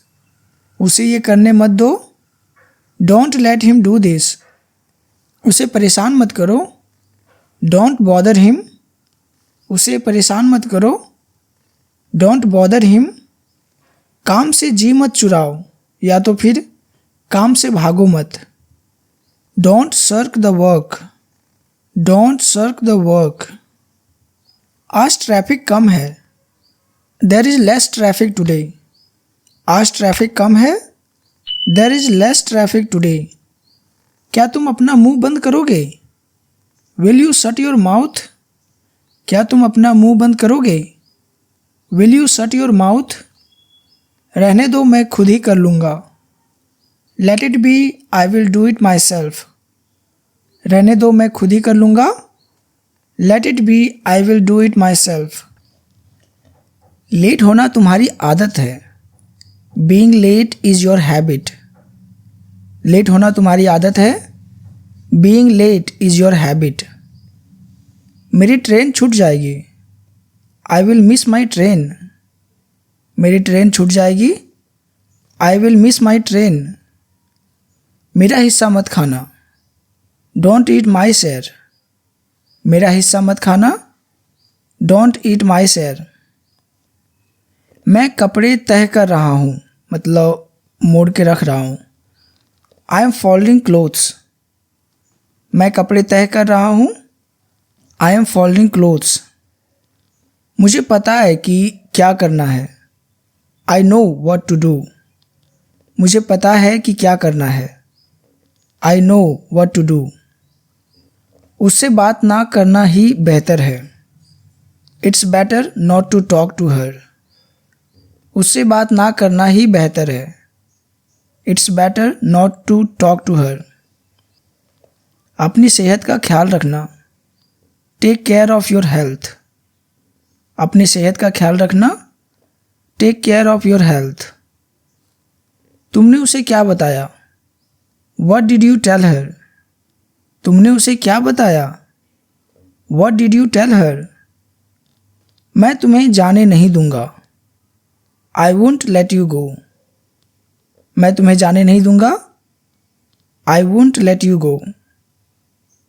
उसे ये करने मत दो। Don't let him do this. उसे परेशान मत करो। Don't bother him. उसे परेशान मत करो। Don't bother him. काम से जी मत चुराओ, या तो फिर काम से भागो मत। Don't shirk the work. Don't shirk the work. आज ट्रैफिक कम है। There is less traffic today. आज ट्रैफिक कम है। There is less traffic today. क्या तुम अपना मुंह बंद करोगे? Will you shut your mouth? क्या तुम अपना मुंह बंद करोगे? Will you shut your mouth? रहने दो, मैं खुद ही कर लूँगा। Let it be, I will do it myself. रहने दो, मैं खुद ही कर लूँगा। Let it be, I will do it myself. Late होना तुम्हारी आदत है। Being late is your habit. Late होना तुम्हारी आदत है। Being late is your habit. मेरी ट्रेन छूट जाएगी। I will miss my train. मेरी ट्रेन छूट जाएगी। I will miss my train. मेरा हिस्सा मत खाना। Don't eat my share. मेरा हिस्सा मत खाना। Don't eat my share. मैं कपड़े तह कर रहा हूँ, मतलब मोड़ के रख रहा हूँ। I am folding clothes. मैं कपड़े तह कर रहा हूँ। I am folding clothes. मुझे पता है कि क्या करना है। I know what to do. मुझे पता है कि क्या करना है। I know what to do. उससे बात ना करना ही बेहतर है। It's better not to talk to her. उससे बात ना करना ही बेहतर है। It's better not to talk to हर। अपनी सेहत का ख्याल रखना। Take care of your health. अपनी सेहत का ख्याल रखना। Take care of your health. तुमने उसे क्या बताया? What did you tell her? तुमने उसे क्या बताया? What did you tell her? मैं तुम्हें जाने नहीं दूंगा। I won't let you go. मैं तुम्हें जाने नहीं दूंगा। I won't let you go.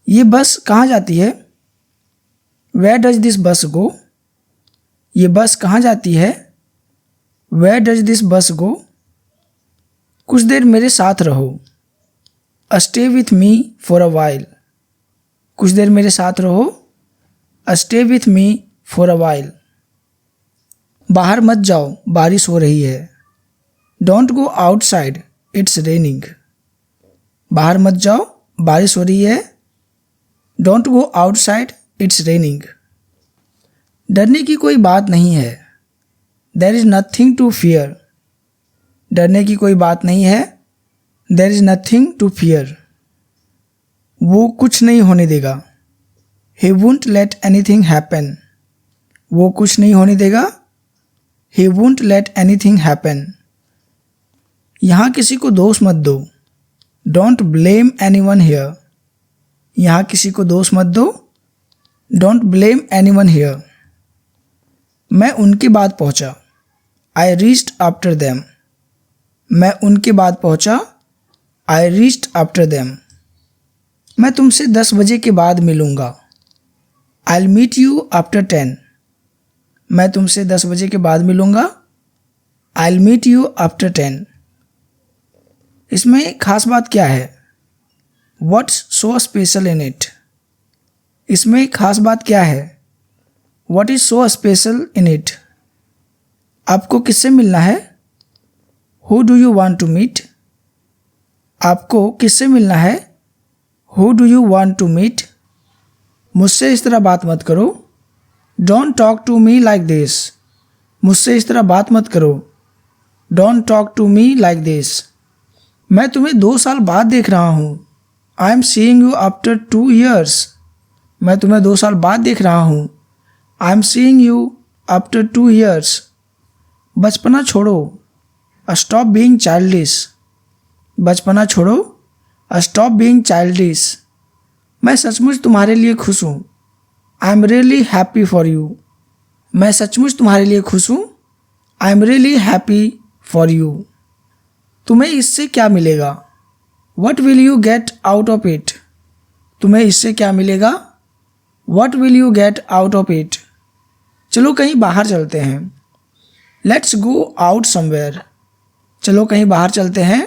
ये बस कहाँ जाती है? Where does this bus go? ये बस कहाँ जाती है? Where does this bus go? कुछ देर मेरे साथ रहो। Stay with me for a while. कुछ देर मेरे साथ रहो। Stay with me for a while. बाहर मत जाओ, बारिश हो रही है। Don't go outside, it's raining. बाहर मत जाओ, बारिश हो रही है। Don't go outside, it's raining. डरने की कोई बात नहीं है। There is nothing to fear. डरने की कोई बात नहीं है। There is nothing to fear. वो कुछ नहीं होने देगा। He won't let anything happen. वो कुछ नहीं होने देगा। He won't let anything happen. यहाँ किसी को दोष मत दो। Don't blame anyone here. यहाँ किसी को दोष मत दो। Don't blame anyone here. मैं उनके बाद पहुँचा। I reached after them. मैं उनके बाद पहुँचा। I reached after them. मैं तुमसे 10 बजे के बाद मिलूँगा। I'll meet you after 10. मैं तुमसे 10 बजे के बाद मिलूँगा। I'll meet you after 10. इसमें खास बात क्या है? What's so special in it? इसमें खास बात क्या है? What is so special in it? आपको किससे मिलना है? Who do you want to meet? आपको किससे मिलना है? Who do you want to meet? मुझसे इस तरह बात मत करो। Don't talk to me like this. मुझसे इस तरह बात मत करो। Don't talk to me like this. मैं तुम्हें 2 साल बाद देख रहा हूँ। I am seeing you after 2 years. मैं तुम्हें 2 साल बाद देख रहा हूँ। I am seeing you after 2 years. बचपना छोड़ो। Stop being childish. बचपना छोड़ो। Stop being childish. मैं सचमुच तुम्हारे लिए खुश हूँ। I am really happy for you. मैं सचमुच तुम्हारे लिए खुश हूँ। I am really happy for you. तुम्हें इससे क्या मिलेगा? What will you get out of it? तुम्हें इससे क्या मिलेगा? What will you get out of it? चलो कहीं बाहर चलते हैं। Let's go out somewhere. चलो कहीं बाहर चलते हैं।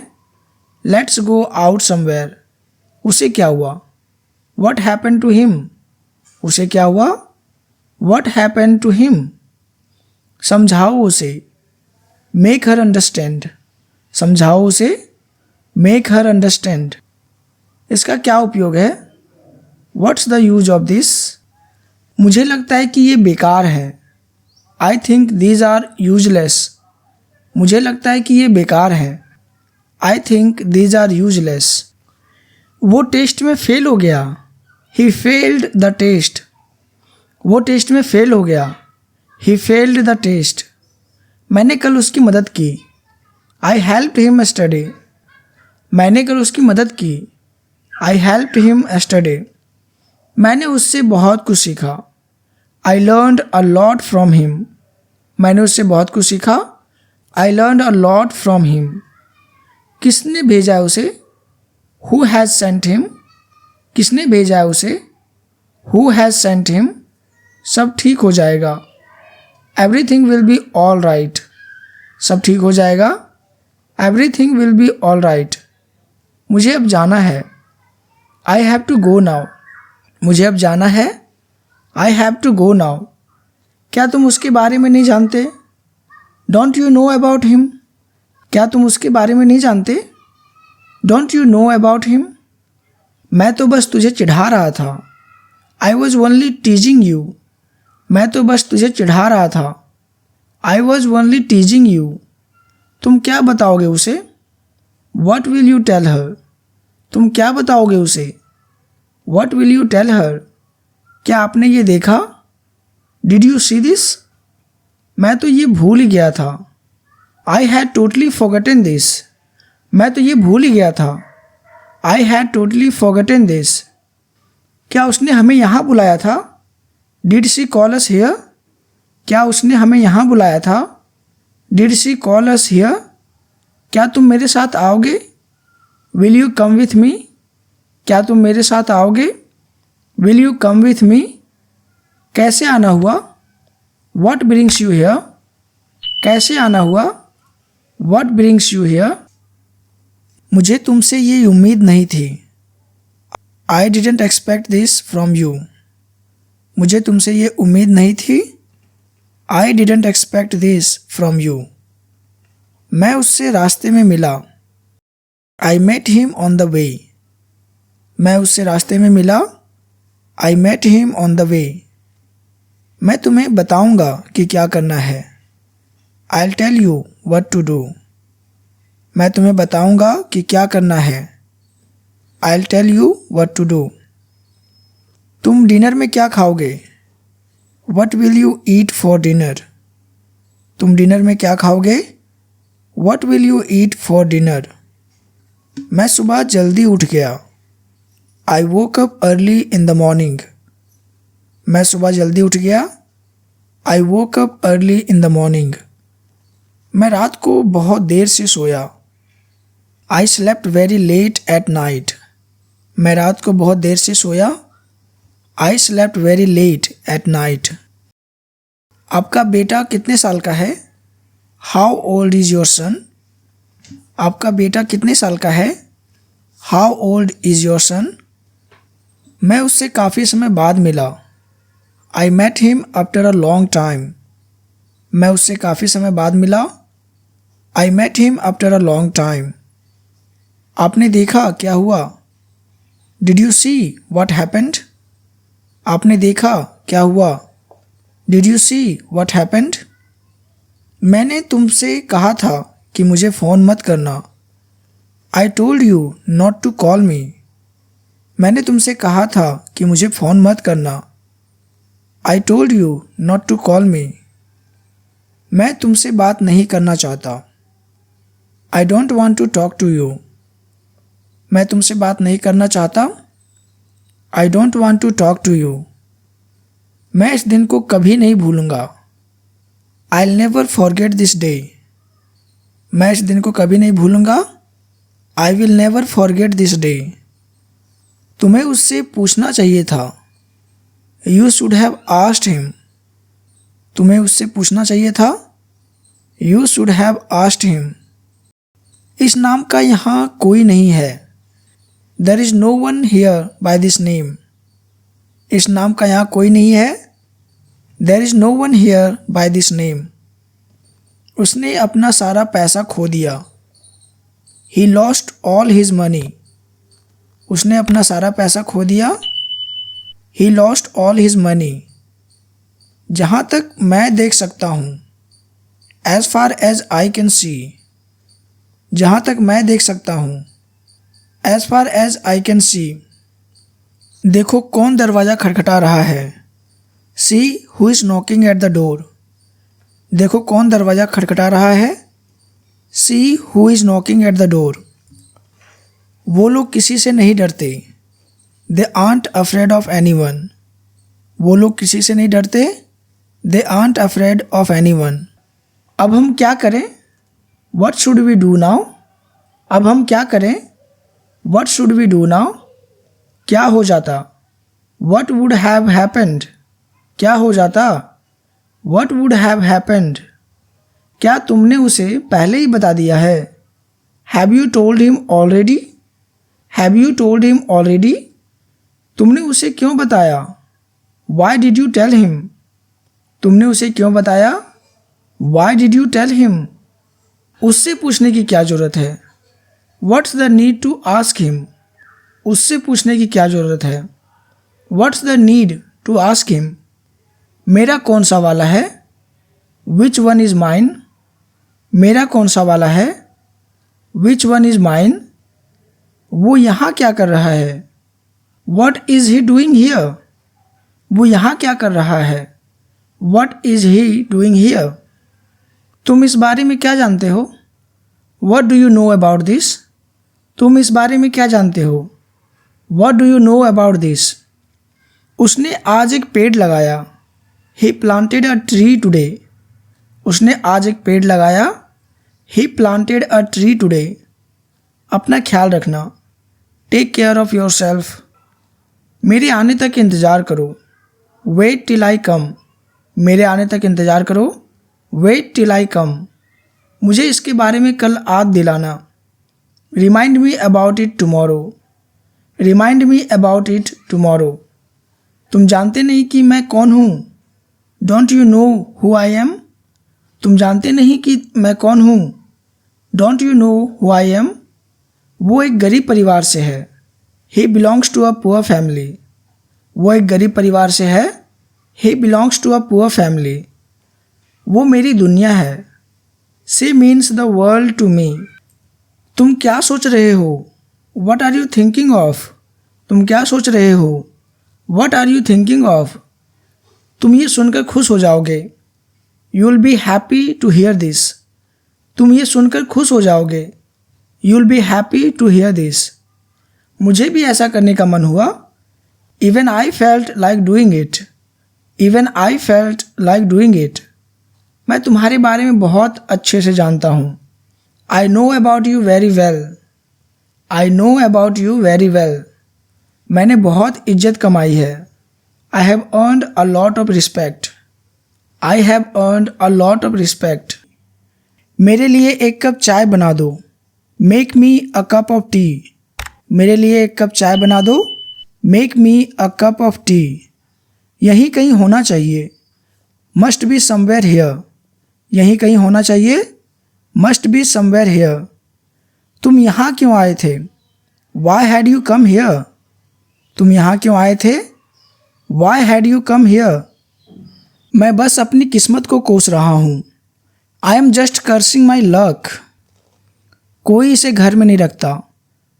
Let's go out somewhere. उसे क्या हुआ? What happened to him? उसे क्या हुआ? What happened to him? समझाओ उसे। Make her understand. समझाओ उसे। Make her understand. इसका क्या उपयोग है? What's the use of this? मुझे लगता है कि ये बेकार है। I think these are useless. मुझे लगता है कि ये बेकार है। I think these are useless. वो टेस्ट में फेल हो गया। He failed the test. वो टेस्ट में फेल हो गया। He failed the test. मैंने कल उसकी मदद की। आई हेल्प्ड हिम यस्टरडे, मैंने कल उसकी मदद की। आई हेल्प्ड हिम यस्टरडे, मैंने उससे बहुत कुछ सीखा। I learned a lot from him, मैंने उससे बहुत कुछ सीखा। I learned a lot from him, किसने भेजा है उसे? हु हैज़ सेंट हिम, किसने भेजा है उसे? हु हैज़ सेंट हिम, सब ठीक हो जाएगा। Everything will be all right, सब ठीक हो जाएगा। Everything will be all right, मुझे अब जाना है। I have to go now, मुझे अब जाना है। I have to go now, क्या तुम उसके बारे में नहीं जानते? Don't you know about him, क्या तुम उसके बारे में नहीं जानते? Don't you know about him, मैं तो बस तुझे चिढ़ा रहा था। I was only teasing you, मैं तो बस तुझे चिढ़ा रहा था। I was only teasing you, तुम क्या बताओगे उसे? What will you tell her, तुम क्या बताओगे उसे? What will you tell her, क्या आपने ये देखा? डिड यू सी दिस, मैं तो ये भूल ही गया था। I had totally forgotten this, मैं तो ये भूल ही गया था। I had totally forgotten this, क्या उसने हमें यहाँ बुलाया था? Did she call us here, क्या उसने हमें यहाँ बुलाया था? Did she call us here, क्या तुम मेरे साथ आओगे? Will you come with me, क्या तुम मेरे साथ आओगे? Will you come with me, कैसे आना हुआ? वट ब्रिंग्स यू हियर, कैसे आना हुआ? वट ब्रिंग्स यू हियर, मुझे तुमसे ये उम्मीद नहीं थी। I didn't expect this from you, मुझे तुमसे ये उम्मीद नहीं थी। I didn't expect this from you, मैं उससे रास्ते में मिला। I met him on the way, मैं उससे रास्ते में मिला। I met him on the way, मैं तुम्हें बताऊंगा कि क्या करना है। I tell you what to do, मैं तुम्हें बताऊंगा कि क्या करना है। I tell you what to do, तुम डिनर में क्या खाओगे? What will you eat for dinner, तुम डिनर में क्या खाओगे? What will you eat for dinner, मैं सुबह जल्दी उठ गया। I woke up early in the morning, मैं सुबह जल्दी उठ गया। I woke up early in the morning, मैं रात को बहुत देर से सोया। I slept very late at night, मैं रात को बहुत देर से सोया। I slept very late at night, आपका बेटा कितने साल का है? How old is your son, आपका बेटा कितने साल का है? How old is your son, मैं उससे काफ़ी समय बाद मिला। I met him after a long time, मैं उससे काफ़ी समय बाद मिला। I met him after a long time, आपने देखा क्या हुआ? Did you see what happened, आपने देखा क्या हुआ? Did you see what happened, मैंने तुमसे कहा था कि मुझे फ़ोन मत करना। I told you not to call me, मैंने तुमसे कहा था कि मुझे फ़ोन मत करना। I told you not to call me, मैं तुमसे बात नहीं करना चाहता। I don't want to talk to you, मैं तुमसे बात नहीं करना चाहता। I don't want to talk to you, मैं इस दिन को कभी नहीं भूलूंगा। I will never forget this day, मैं इस दिन को कभी नहीं भूलूंगा। I will never forget this day, तुम्हें उससे पूछना चाहिए था। You should have asked him, तुम्हें उससे पूछना चाहिए था। You should have asked him, इस नाम का यहाँ कोई नहीं है। There is no one here by this name, इस नाम का यहाँ कोई नहीं है। There is no one here by this name, उसने अपना सारा पैसा खो दिया। He lost all his money, उसने अपना सारा पैसा खो दिया। He lost all his money, जहाँ तक मैं देख सकता हूँ। As far as I can see, जहाँ तक मैं देख सकता हूँ। As far as I can see, देखो कौन दरवाज़ा खटखटा रहा है। See who is knocking at the door, देखो कौन दरवाज़ा खटखटा रहा है। See who is knocking at the door. वो लोग किसी से नहीं डरते। They aren't afraid of anyone. वो लोग किसी से नहीं डरते। They aren't afraid of anyone. अब हम क्या करें? What should we do now? अब हम क्या करें? What should we do now? क्या हो जाता? What would have happened? क्या हो जाता? What would have happened? क्या तुमने उसे पहले ही बता दिया है? Have you told him already? Have you told him already? तुमने उसे क्यों बताया? Why did you tell him? तुमने उसे क्यों बताया? Why did you tell him? उससे पूछने की क्या ज़रूरत है? What's the need to ask him? उससे पूछने की क्या ज़रूरत है? What's the need to ask him? मेरा कौन सा वाला है? Which one is mine? मेरा कौन सा वाला है? Which one is mine? वो यहाँ क्या कर रहा है? What is he doing here? वो यहाँ क्या कर रहा है? What is he doing here? तुम इस बारे में क्या जानते हो? What do you know about this? तुम इस बारे में क्या जानते हो? What do you know about this? उसने आज एक पेड़ लगाया। He planted a tree today. उसने आज एक पेड़ लगाया। He planted a tree today. अपना ख्याल रखना। Take care of yourself. मेरे आने तक इंतज़ार करो। Wait till I come. मेरे आने तक इंतज़ार करो। Wait till I come. मुझे इसके बारे में कल याद दिलाना। Remind me about it tomorrow. Remind me about it tomorrow. तुम जानते नहीं कि मैं कौन हूँ? Don't you know who I am? तुम जानते नहीं कि मैं कौन हूँ? Don't you know who I am? वो एक गरीब परिवार से है। He belongs to a poor family. वो एक गरीब परिवार से है। He belongs to a poor family. वो मेरी दुनिया है। She means the world to me. तुम क्या सोच रहे हो? What are you thinking of? तुम क्या सोच रहे हो? What are you thinking of? तुम ये सुनकर खुश हो जाओगे। You will be happy to hear this. तुम ये सुनकर खुश हो जाओगे। You will be happy to hear this. मुझे भी ऐसा करने का मन हुआ। Even I felt like doing it. Even I felt like doing it. मैं तुम्हारे बारे में बहुत अच्छे से जानता हूँ। I know about you very well. I know about you very well. मैंने बहुत इज्जत कमाई है। I have earned a lot of respect. I have earned a lot of respect. मेरे लिए एक कप चाय बना दो। Make me a cup of T. मेरे लिए एक कप चाय बना दो। Make me a cup of tea. यहीं कहीं होना चाहिए। Must be somewhere here. यहीं कहीं होना चाहिए। Must be somewhere here. तुम यहाँ क्यों आए थे? Why had you come here? तुम यहाँ क्यों आए थे? Why had you come here? मैं बस अपनी किस्मत को कोस रहा हूँ। I am just cursing my luck. कोई इसे घर में नहीं रखता।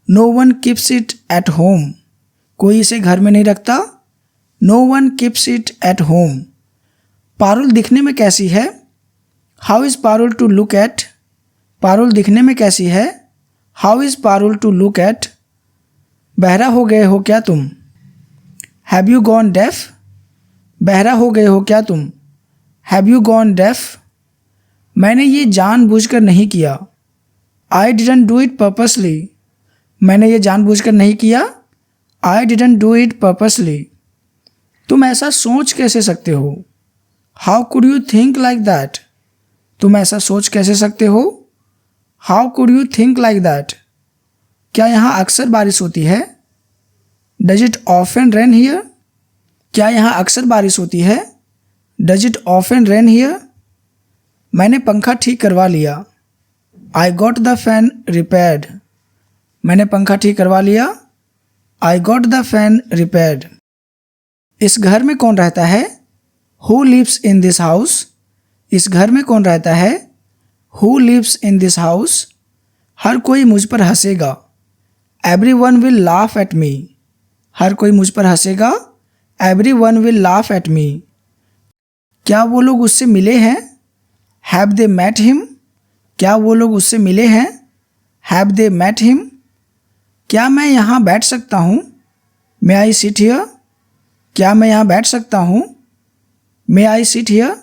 No one keeps it at home. कोई इसे घर में नहीं रखता। No one keeps it at home. Parul दिखने में कैसी है? How is Parul to look at? Parul दिखने में कैसी है? How is Parul to look at? बहरा हो गए हो क्या तुम? Have you gone deaf? बहरा हो गए हो क्या तुम? Have you gone deaf? मैंने ये जानबूझकर नहीं किया। I didn't do it purposely. मैंने ये जानबूझकर नहीं किया। I didn't do it purposely. तुम ऐसा सोच कैसे सकते हो? How could you think like that? तुम ऐसा सोच कैसे सकते हो? How could you think like that? क्या यहाँ अक्सर बारिश होती है? Does it often rain here? क्या यहाँ अक्सर बारिश होती है? Does it often rain here? मैंने पंखा ठीक करवा लिया। I got the fan repaired. मैंने पंखा ठीक करवा लिया। I got the fan repaired. इस घर में कौन रहता है? Who lives in this house? इस घर में कौन रहता है? Who lives in this house? हर कोई मुझ पर हंसेगा। Everyone will laugh at me. हर कोई मुझ पर हंसेगा। Everyone will laugh at me. क्या वो लोग उससे मिले हैं? Have they met him? क्या वो लोग उससे मिले हैं? Have they met him? क्या मैं यहाँ बैठ सकता हूँ? मे आई सिट हियर? क्या मैं यहाँ बैठ सकता हूँ? मे आई सिट हियर?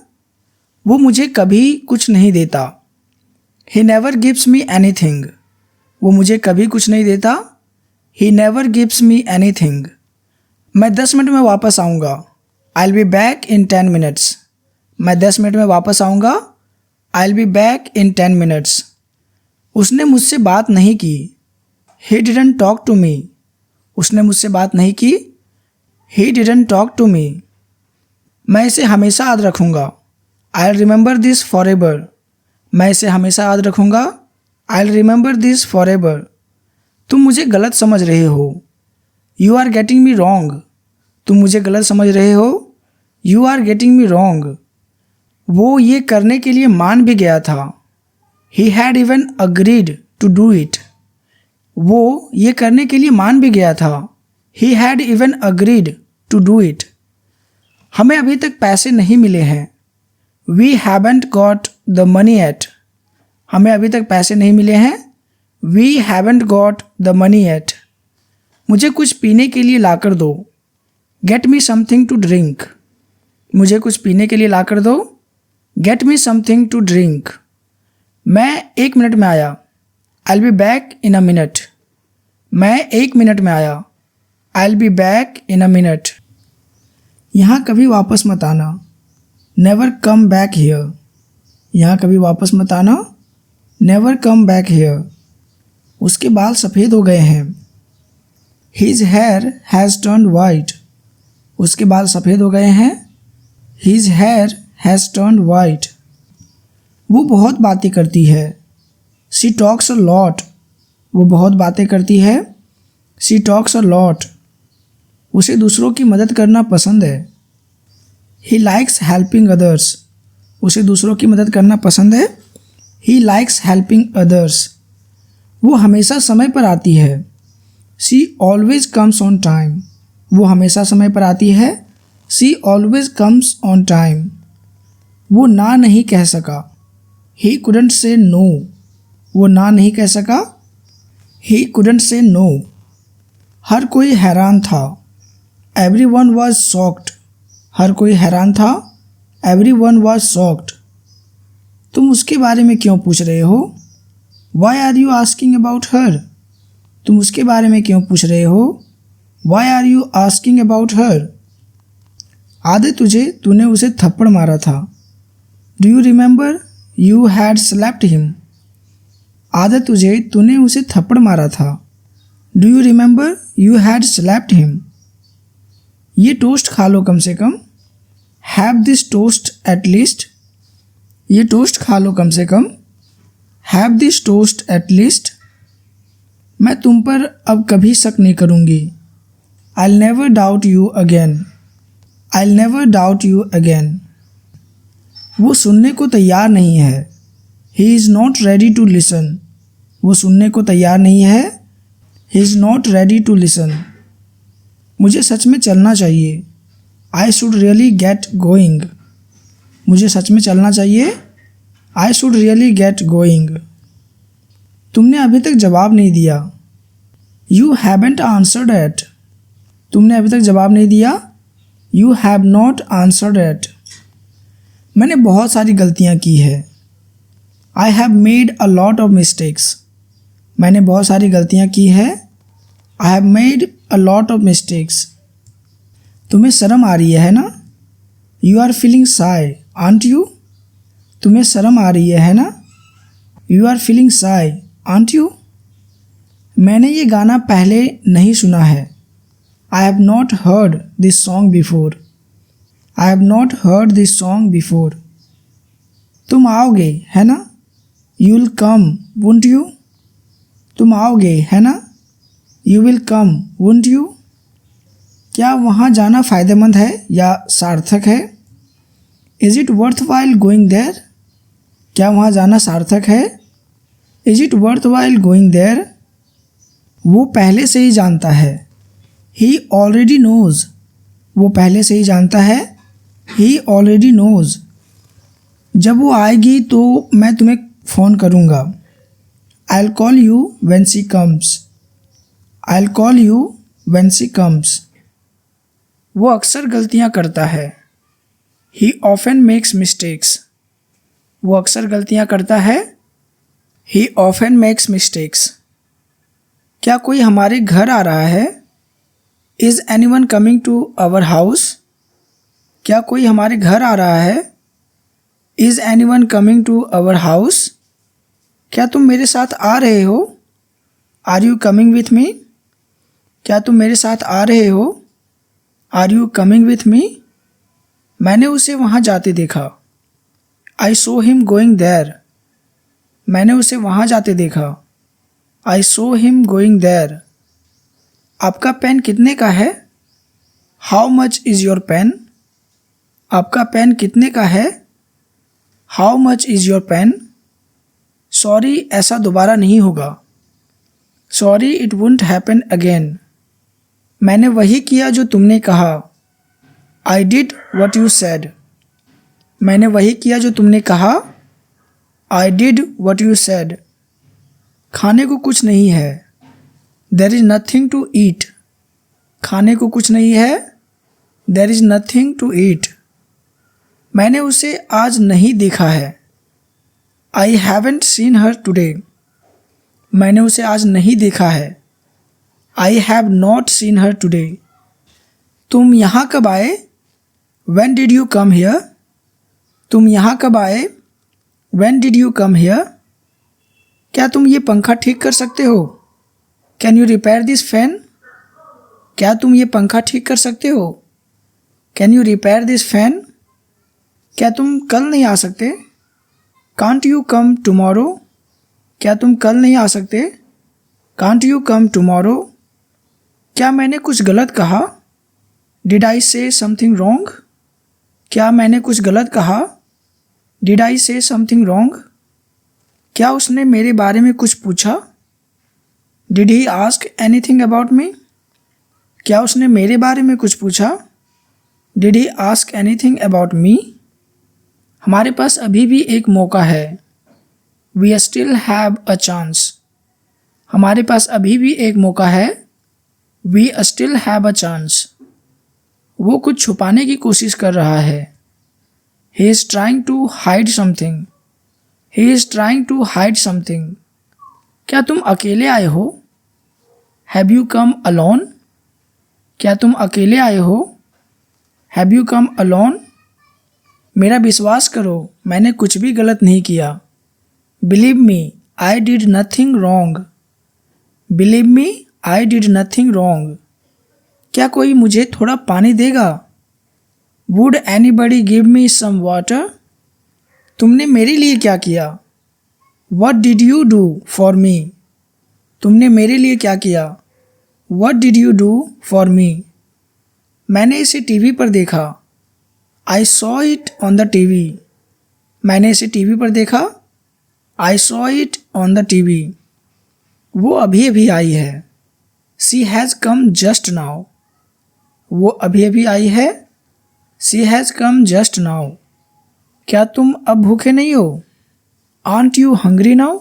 वो मुझे कभी कुछ नहीं देता। He never gives me anything. वो मुझे कभी कुछ नहीं देता। He never gives me anything. मैं 10 मिनट में वापस आऊँगा। आई will be back in 10 minutes. मैं 10 मिनट में वापस आऊँगा। आई will be back in 10 minutes. उसने मुझसे बात नहीं की। He didn't talk to me. उसने मुझसे बात नहीं की। He didn't talk to me. मैं इसे हमेशा याद रखूँगा। I will remember this forever. मैं इसे हमेशा याद रखूँगा। I will remember this forever. तुम मुझे गलत समझ रहे हो। You are getting me wrong. तुम मुझे गलत समझ रहे हो। You are getting me wrong. वो ये करने के लिए मान भी गया था। He had even agreed to do it. वो ये करने के लिए मान भी गया था। He had even agreed to do it. हमें अभी तक पैसे नहीं मिले हैं। We haven't got the money yet. हमें अभी तक पैसे नहीं मिले हैं। We haven't got the money yet. मुझे कुछ पीने के लिए लाकर दो। Get me something to drink. मुझे कुछ पीने के लिए लाकर दो। Get me something to drink. मैं 1 मिनट में आया। I will be back in a minute. मैं 1 मिनट में आया। I will be back in a minute. यहाँ कभी वापस मत आना। Never come back here. यहाँ कभी वापस मत आना। Never come back here. उसके बाल सफ़ेद हो गए हैं। His hair has turned white. उसके बाल सफ़ेद हो गए हैं। His hair has turned white. वो बहुत बातें करती है। She talks a lot. वो बहुत बातें करती है। She talks a lot. उसे दूसरों की मदद करना पसंद है। He likes helping others. उसे दूसरों की मदद करना पसंद है। He likes helping others. वो हमेशा समय पर आती है। She always comes on time. वो हमेशा समय पर आती है। She always comes on time. वो ना नहीं कह सका। ही कुडंट से नो। वो ना नहीं कह सका। ही कुडंट से नो। हर कोई हैरान था। Everyone was shocked. हर कोई हैरान था। Everyone was shocked. तुम उसके बारे में क्यों पूछ रहे हो? Why are you asking about her? तुम उसके बारे में क्यों पूछ रहे हो? Why are you asking about her? याद है तुझे, तूने उसे थप्पड़ मारा था। Do you remember you had slapped him? याद है तुझे, तूने उसे थप्पड़ मारा था। Do you remember you had slapped him? ये टोस्ट खा लो कम से कम। Have this toast at least. ये टोस्ट खा लो कम से कम। Have this toast at least. मैं तुम पर अब कभी शक नहीं करूँगी। I will never doubt you again. I will never doubt you again. वो सुनने को तैयार नहीं है। He is not ready to listen. वो सुनने को तैयार नहीं है। He is not ready to listen. मुझे सच में चलना चाहिए। I should really get going. मुझे सच में चलना चाहिए। I should really get going. तुमने अभी तक जवाब नहीं दिया। You haven't answered yet. तुमने अभी तक जवाब नहीं दिया। You have not answered yet. मैंने बहुत सारी गलतियाँ की है। I have made a lot of mistakes. मैंने बहुत सारी गलतियाँ की है। I have made a lot of mistakes. तुम्हें शर्म आ रही है ना? You are feeling shy aren't you? तुम्हें शर्म आ रही है ना? You are feeling shy aren't you? मैंने ये गाना पहले नहीं सुना है। I have not heard this song before. I have not heard this song before. तुम आओगे है ना? You will come won't you? तुम आओगे है ना? You will come won't you? क्या वहाँ जाना फ़ायदेमंद है या सार्थक है? Is it worthwhile going there? क्या वहाँ जाना सार्थक है? Is it worthwhile going there? वो पहले से ही जानता है। He already knows. वो पहले से ही जानता है। He already knows. जब वो आएगी तो मैं तुम्हें फ़ोन करूँगा। I'll call you when she comes. I'll call you when she comes. वो अक्सर गलतियाँ करता है। He often makes mistakes. वो अक्सर गलतियाँ करता है। He often makes mistakes. क्या कोई हमारे घर आ रहा है? Is anyone coming to our house? क्या कोई हमारे घर आ रहा है? Is anyone coming to our house? क्या तुम मेरे साथ आ रहे हो? Are you coming with me? क्या तुम मेरे साथ आ रहे हो? Are you coming with me? मैंने उसे वहाँ जाते देखा। I saw him going there. मैंने उसे वहाँ जाते देखा। I saw him going there. आपका पेन कितने का है? How much is your pen? आपका पेन कितने का है? How much is your pen? Sorry, ऐसा दोबारा नहीं होगा। Sorry, it won't happen again. मैंने वही किया जो तुमने कहा। I did what you said. मैंने वही किया जो तुमने कहा। I did what you said. खाने को कुछ नहीं है। There is nothing to eat. खाने को कुछ नहीं है। There is nothing to eat. मैंने उसे आज नहीं देखा है। I haven't seen her today. मैंने उसे आज नहीं देखा है। I have not seen her today. तुम यहाँ कब आए? When did you come here? तुम यहाँ कब आए? When did you come here? क्या तुम ये पंखा ठीक कर सकते हो? Can you repair this fan? क्या तुम ये पंखा ठीक कर सकते हो? Can you repair this fan? क्या तुम कल नहीं आ सकते? Can't you come tomorrow? क्या तुम कल नहीं आ सकते? Can't you come tomorrow? क्या मैंने कुछ गलत कहा? Did I say something wrong? क्या मैंने कुछ गलत कहा? Did I say something wrong? क्या उसने मेरे बारे में कुछ पूछा? Did he ask anything about me? क्या उसने मेरे बारे में कुछ पूछा? Did he ask anything about me? हमारे पास अभी भी एक मौका है। We still have a chance. हमारे पास अभी भी एक मौका है। We still have a chance. वो कुछ छुपाने की कोशिश कर रहा है। He is trying to hide something. He is trying to hide something. क्या तुम अकेले आए हो? Have you come alone? क्या तुम अकेले आए हो? Have you come alone? मेरा विश्वास करो, मैंने कुछ भी गलत नहीं किया। Believe me, I did nothing wrong. Believe me, I did nothing wrong. क्या कोई मुझे थोड़ा पानी देगा? Would anybody give me some water? तुमने मेरे लिए क्या किया? What did you do for me? तुमने मेरे लिए क्या किया? What did you do for me? मैंने इसे टीवी पर देखा। I saw it on the TV. मैंने इसे टीवी पर देखा। I saw it on the TV. वो अभी अभी आई है। She has come just now. वो अभी अभी आई है। She has come just now. क्या तुम अब भूखे नहीं हो? Aren't you hungry now?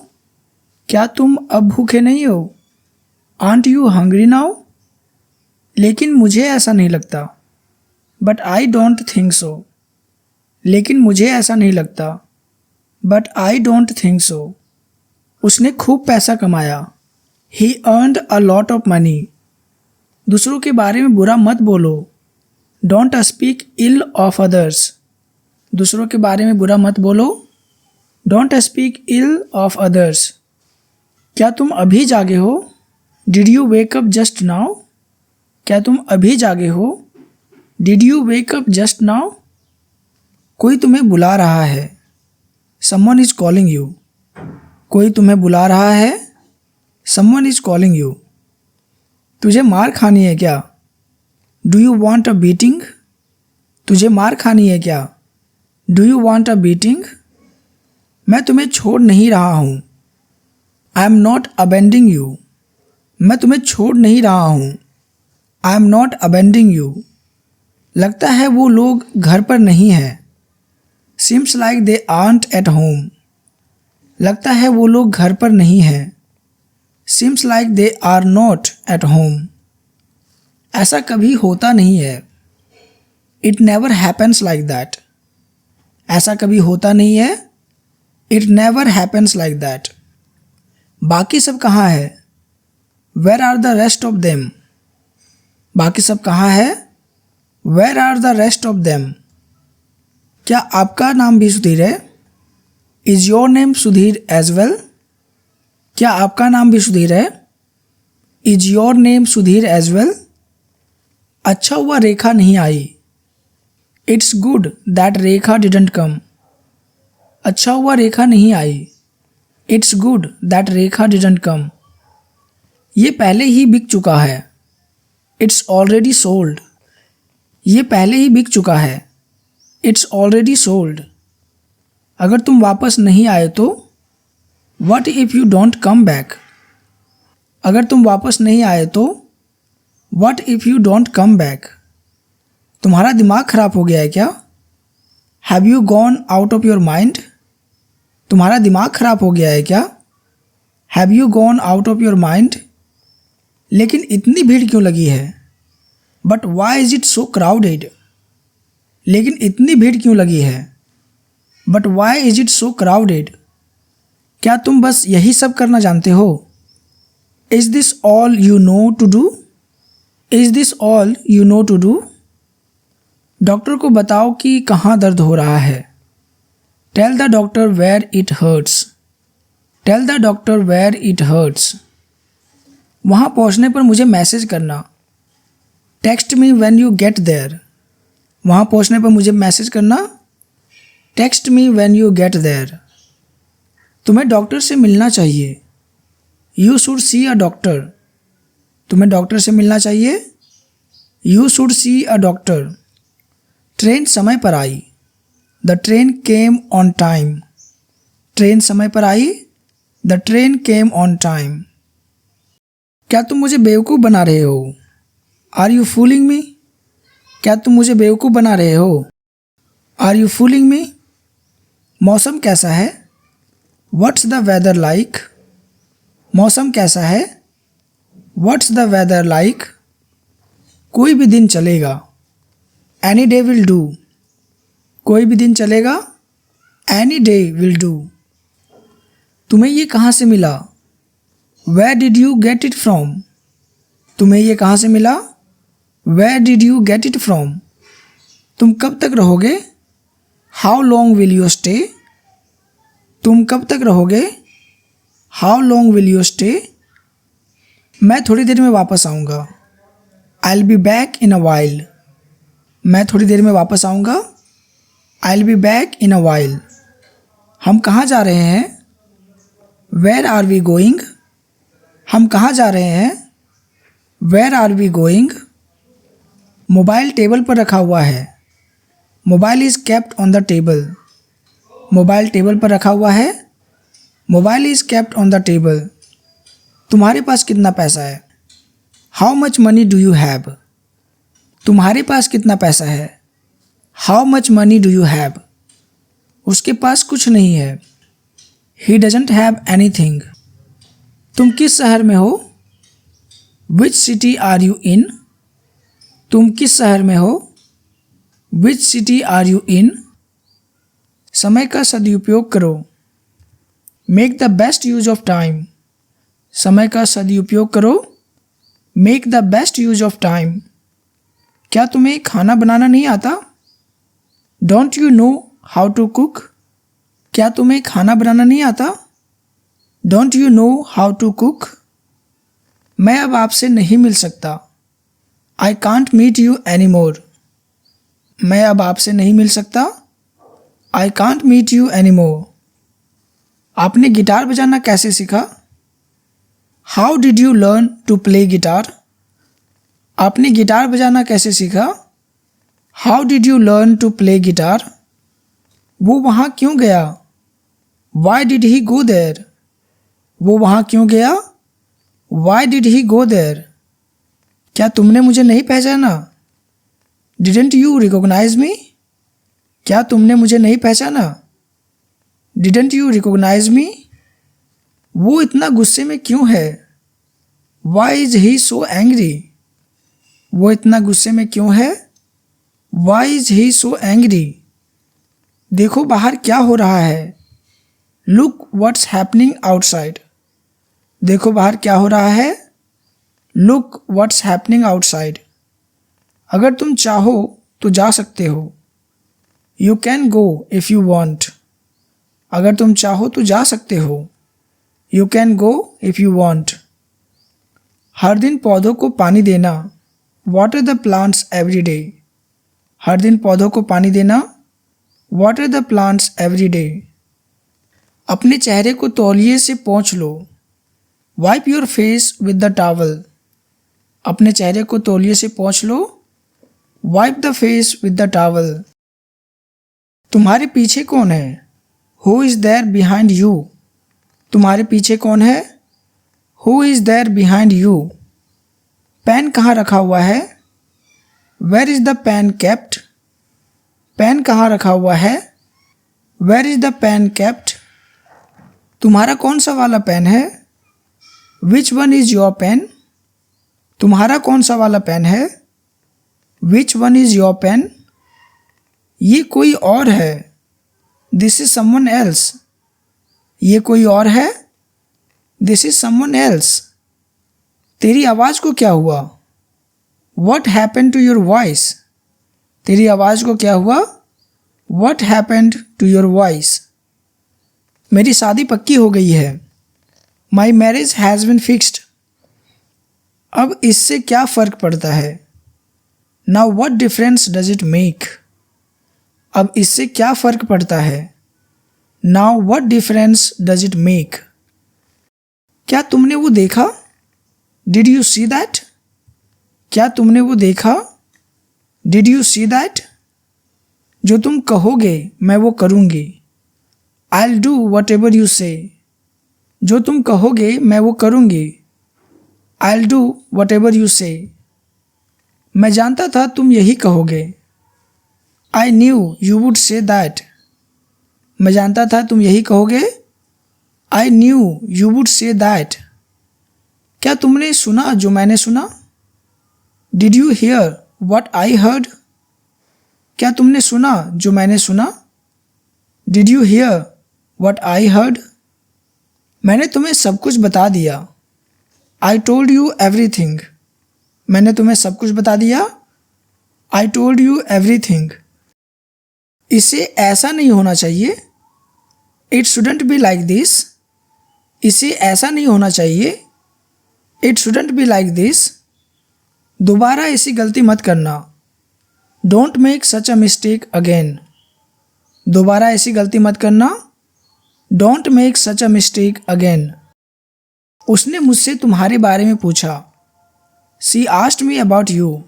क्या तुम अब भूखे नहीं हो? Aren't you hungry now? लेकिन मुझे ऐसा नहीं लगता। But I don't think so. लेकिन मुझे ऐसा नहीं लगता। But I don't think so. उसने खूब पैसा कमाया। He earned a lot of money. दूसरों के बारे में बुरा मत बोलो। Don't speak ill of others. दूसरों के बारे में बुरा मत बोलो। Don't speak ill of others. क्या तुम अभी जागे हो? Did you wake up just now? क्या तुम अभी जागे हो? Did you wake up just now? कोई तुम्हें बुला रहा है। Someone is calling you. कोई तुम्हें बुला रहा है। Someone is calling you. तुझे मार खानी है क्या? Do you want a beating? तुझे मार खानी है क्या? Do you want a beating? मैं तुम्हें छोड़ नहीं रहा हूँ। I am not abandoning you. मैं तुम्हें छोड़ नहीं रहा हूँ। I am not abandoning you. लगता है वो लोग घर पर नहीं हैं। Seems like they aren't at home. लगता है वो लोग घर पर नहीं हैं। Seems like they are not at home. ऐसा कभी होता नहीं है। It never happens like that. ऐसा कभी होता नहीं है। It never happens like that. बाकी सब कहाँ है? Where are the rest of them? बाकी सब कहाँ है? Where are the rest of them? क्या आपका नाम भी सुधीर है? Is your name Sudhir as well? क्या आपका नाम भी सुधीर है? Is your name Sudhir as well? अच्छा हुआ रेखा नहीं आई। It's good that Rekha didn't come. अच्छा हुआ रेखा नहीं आई। It's good that Rekha didn't come. ये पहले ही बिक चुका है। It's already sold. ये पहले ही बिक चुका है। It's already sold. अगर तुम वापस नहीं आए तो What if you don't come back? अगर तुम वापस नहीं आए तो What if you don't come back? तुम्हारा दिमाग खराब हो गया है क्या? Have you gone out of your mind? तुम्हारा दिमाग खराब हो गया है क्या? Have you gone out of your mind? लेकिन इतनी भीड़ क्यों लगी है? But why is it so crowded? लेकिन इतनी भीड़ क्यों लगी है? But why is it so crowded? क्या तुम बस यही सब करना जानते हो? Is this all you know to do? Is this all you know to do? Doctor को बताओ कि कहाँ दर्द हो रहा है। Tell the doctor where it hurts. Tell the doctor where it hurts. वहाँ पहुँचने पर मुझे मैसेज करना। Text me when you get there. वहाँ पहुँचने पर मुझे मैसेज करना। Text me when you get there. तुम्हें डॉक्टर से मिलना चाहिए। You should see a doctor. तुम्हें डॉक्टर से मिलना चाहिए। You should see a doctor. Train समय पर आई। The train came on time. Train समय पर आई। The train came on time. क्या तुम मुझे बेवकूफ़ बना रहे हो? Are you fooling me? क्या तुम मुझे बेवकूफ़ बना रहे हो? Are you fooling me? मौसम कैसा है? What's the weather like? मौसम कैसा है? What's the weather like? कोई भी दिन चलेगा। Any day will do. कोई भी दिन चलेगा। Any day will do. तुम्हें ये कहाँ से मिला? Where did you get it from? तुम्हें ये कहाँ से मिला? Where did you get it from? तुम कब तक रहोगे? How long will you stay? तुम कब तक रहोगे? How long will you stay? मैं थोड़ी देर में वापस आऊँगा। I'll be back in a while. मैं थोड़ी देर में वापस आऊँगा। I'll be back in a while. हम कहाँ जा रहे हैं? Where are we going? हम कहाँ जा रहे हैं? Where are we going? Mobile table पर रखा हुआ है। Mobile is kept on the table. Mobile table पर रखा हुआ है। Mobile is kept on the table. तुम्हारे पास कितना पैसा है? How much money do you have? तुम्हारे पास कितना पैसा है? How much money do you have? उसके पास कुछ नहीं है। He doesn't have anything. तुम किस शहर में हो? Which city are you in? तुम किस शहर में हो? Which city are you in? समय का सदुपयोग करो। Make the best use of time. समय का सदुपयोग करो। Make the best use of time. क्या तुम्हें खाना बनाना नहीं आता? Don't you know how to cook? क्या तुम्हें खाना बनाना नहीं आता? Don't you know how to cook? मैं अब आपसे नहीं मिल सकता। I can't meet you anymore. मैं अब आपसे नहीं मिल सकता। I can't meet you anymore. आपने गिटार बजाना कैसे सीखा? How did you learn to play guitar? आपने गिटार बजाना कैसे सीखा? How did you learn to play guitar? वो वहाँ क्यों गया? Why did he go there? वो वहाँ क्यों गया? Why did he go there? क्या तुमने मुझे नहीं पहचाना? Didn't you recognise me? क्या तुमने मुझे नहीं पहचाना? Didn't you recognise me? वो इतना गुस्से में क्यों है? Why is he so angry? वो इतना गुस्से में क्यों है? Why is he so angry? देखो बाहर क्या हो रहा है। Look what's happening outside. देखो बाहर क्या हो रहा है। Look what's happening outside. अगर तुम चाहो तो जा सकते हो। You can go if you want. अगर तुम चाहो तो जा सकते हो। You can go if you want. हर दिन पौधों को पानी देना। Water the plants every day. हर दिन पौधों को पानी देना। Water the plants every day. अपने चेहरे को तौलिए से पोंछ लो। Wipe your face with the towel. अपने चेहरे को तौलिए से पोंछ लो। Wipe the face with the towel. तुम्हारे पीछे कौन है? Who is there behind you? तुम्हारे पीछे कौन है? Who is there behind you? Pen कहाँ रखा हुआ है? Where is the pen kept? Pen कहाँ रखा हुआ है? Where is the pen kept? तुम्हारा कौन सा वाला पेन है? Which one is your pen? तुम्हारा कौन सा वाला पेन है? Which one is your pen? ये कोई और है। This is someone else. ये कोई और है। This is someone else. तेरी आवाज़ को क्या हुआ? What happened to your voice? तेरी आवाज़ को क्या हुआ? What happened to your voice? मेरी शादी पक्की हो गई है। My marriage has been fixed. अब इससे क्या फ़र्क पड़ता है? Now what difference does it make? अब इससे क्या फ़र्क पड़ता है? Now what difference does it make? क्या तुमने वो देखा? Did you see that? क्या तुमने वो देखा? Did you see that? जो तुम कहोगे मैं वो करूँगी। I'll do whatever you say. जो तुम कहोगे मैं वो करूँगी। I'll do whatever you say. मैं जानता था तुम यही कहोगे। I knew you would say that. मैं जानता था तुम यही कहोगे। I knew you would say that. क्या तुमने सुना जो मैंने सुना? Did you hear what I heard? क्या तुमने सुना जो मैंने सुना? Did you hear what I heard? मैंने तुम्हें सब कुछ बता दिया। I told you everything. मैंने तुम्हें सब कुछ बता दिया। I told you everything. इसे ऐसा नहीं होना चाहिए। It shouldn't be like this. इसे ऐसा नहीं होना चाहिए। It shouldn't be like this. दोबारा ऐसी गलती मत करना। Don't make such a mistake again. दोबारा ऐसी गलती मत करना। Don't make such a mistake again. उसने मुझसे तुम्हारे बारे में पूछा। She asked me about you.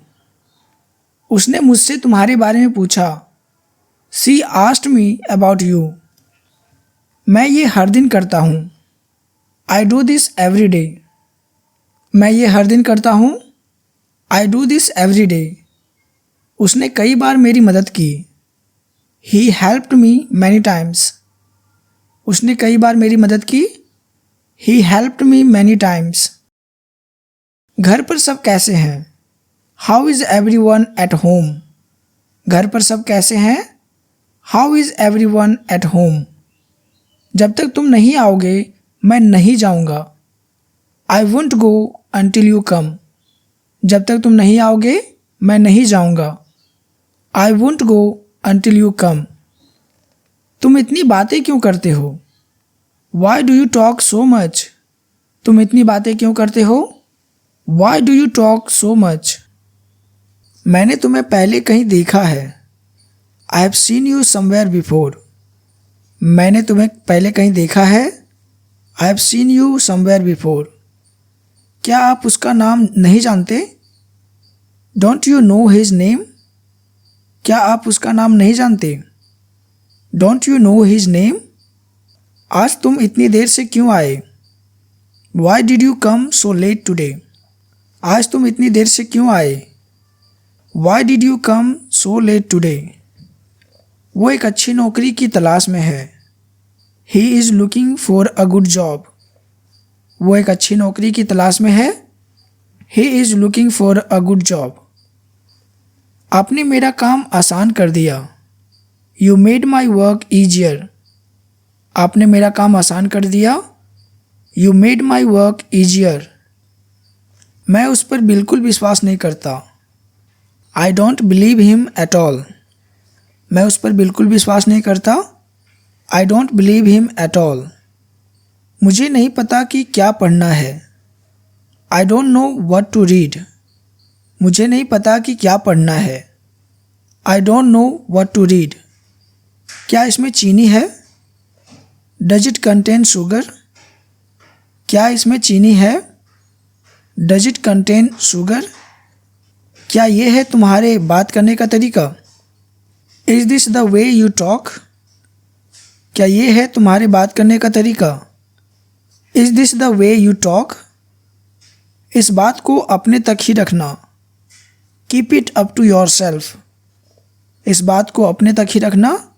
उसने मुझसे तुम्हारे बारे में पूछा। She asked me about you. मैं ये हर दिन करता हूँ। I do this every day. मैं ये हर दिन करता हूँ। I do this every day. उसने कई बार मेरी मदद की। He helped me many times. उसने कई बार मेरी मदद की। He helped me many times. घर पर सब कैसे हैं? How is everyone at home? घर पर सब कैसे हैं? How is everyone at home? जब तक तुम नहीं आओगे मैं नहीं जाऊंगा। I won't go until you come. जब तक तुम नहीं आओगे मैं नहीं जाऊंगा। I won't go until you come. तुम इतनी बातें क्यों करते हो? Why do you talk so much? तुम इतनी बातें क्यों करते हो? Why do you talk so much? मैंने तुम्हें पहले कहीं देखा है। I have seen you somewhere before. मैंने तुम्हें पहले कहीं देखा है। I have seen you somewhere before. क्या आप उसका नाम नहीं जानते? Don't you know his name? क्या आप उसका नाम नहीं जानते? Don't you know his name? आज तुम इतनी देर से क्यों आए? Why did you come so late today? आज तुम इतनी देर से क्यों आए? Why did you come so late today? वो एक अच्छी नौकरी की तलाश में है। He is looking for a good job. वो एक अच्छी नौकरी की तलाश में है। He is looking for a good job. आपने मेरा काम आसान कर दिया। You made my work easier. आपने मेरा काम आसान कर दिया। You made my work easier. मैं उस पर बिल्कुल विश्वास नहीं करता। I don't believe him at all. मैं उस पर बिल्कुल विश्वास नहीं करता। I don't believe him at all. मुझे नहीं पता कि क्या पढ़ना है। I don't know what to read. मुझे नहीं पता कि क्या पढ़ना है। I don't know what to read. क्या इसमें चीनी है? Does it contain sugar? क्या इसमें चीनी है? Does it contain sugar? क्या ये है तुम्हारे बात करने का तरीका? Is this the way you talk? क्या ये है तुम्हारे बात करने का तरीका? Is this the way you talk? इस बात को अपने तक ही रखना। Keep it up to yourself. इस बात को अपने तक ही रखना।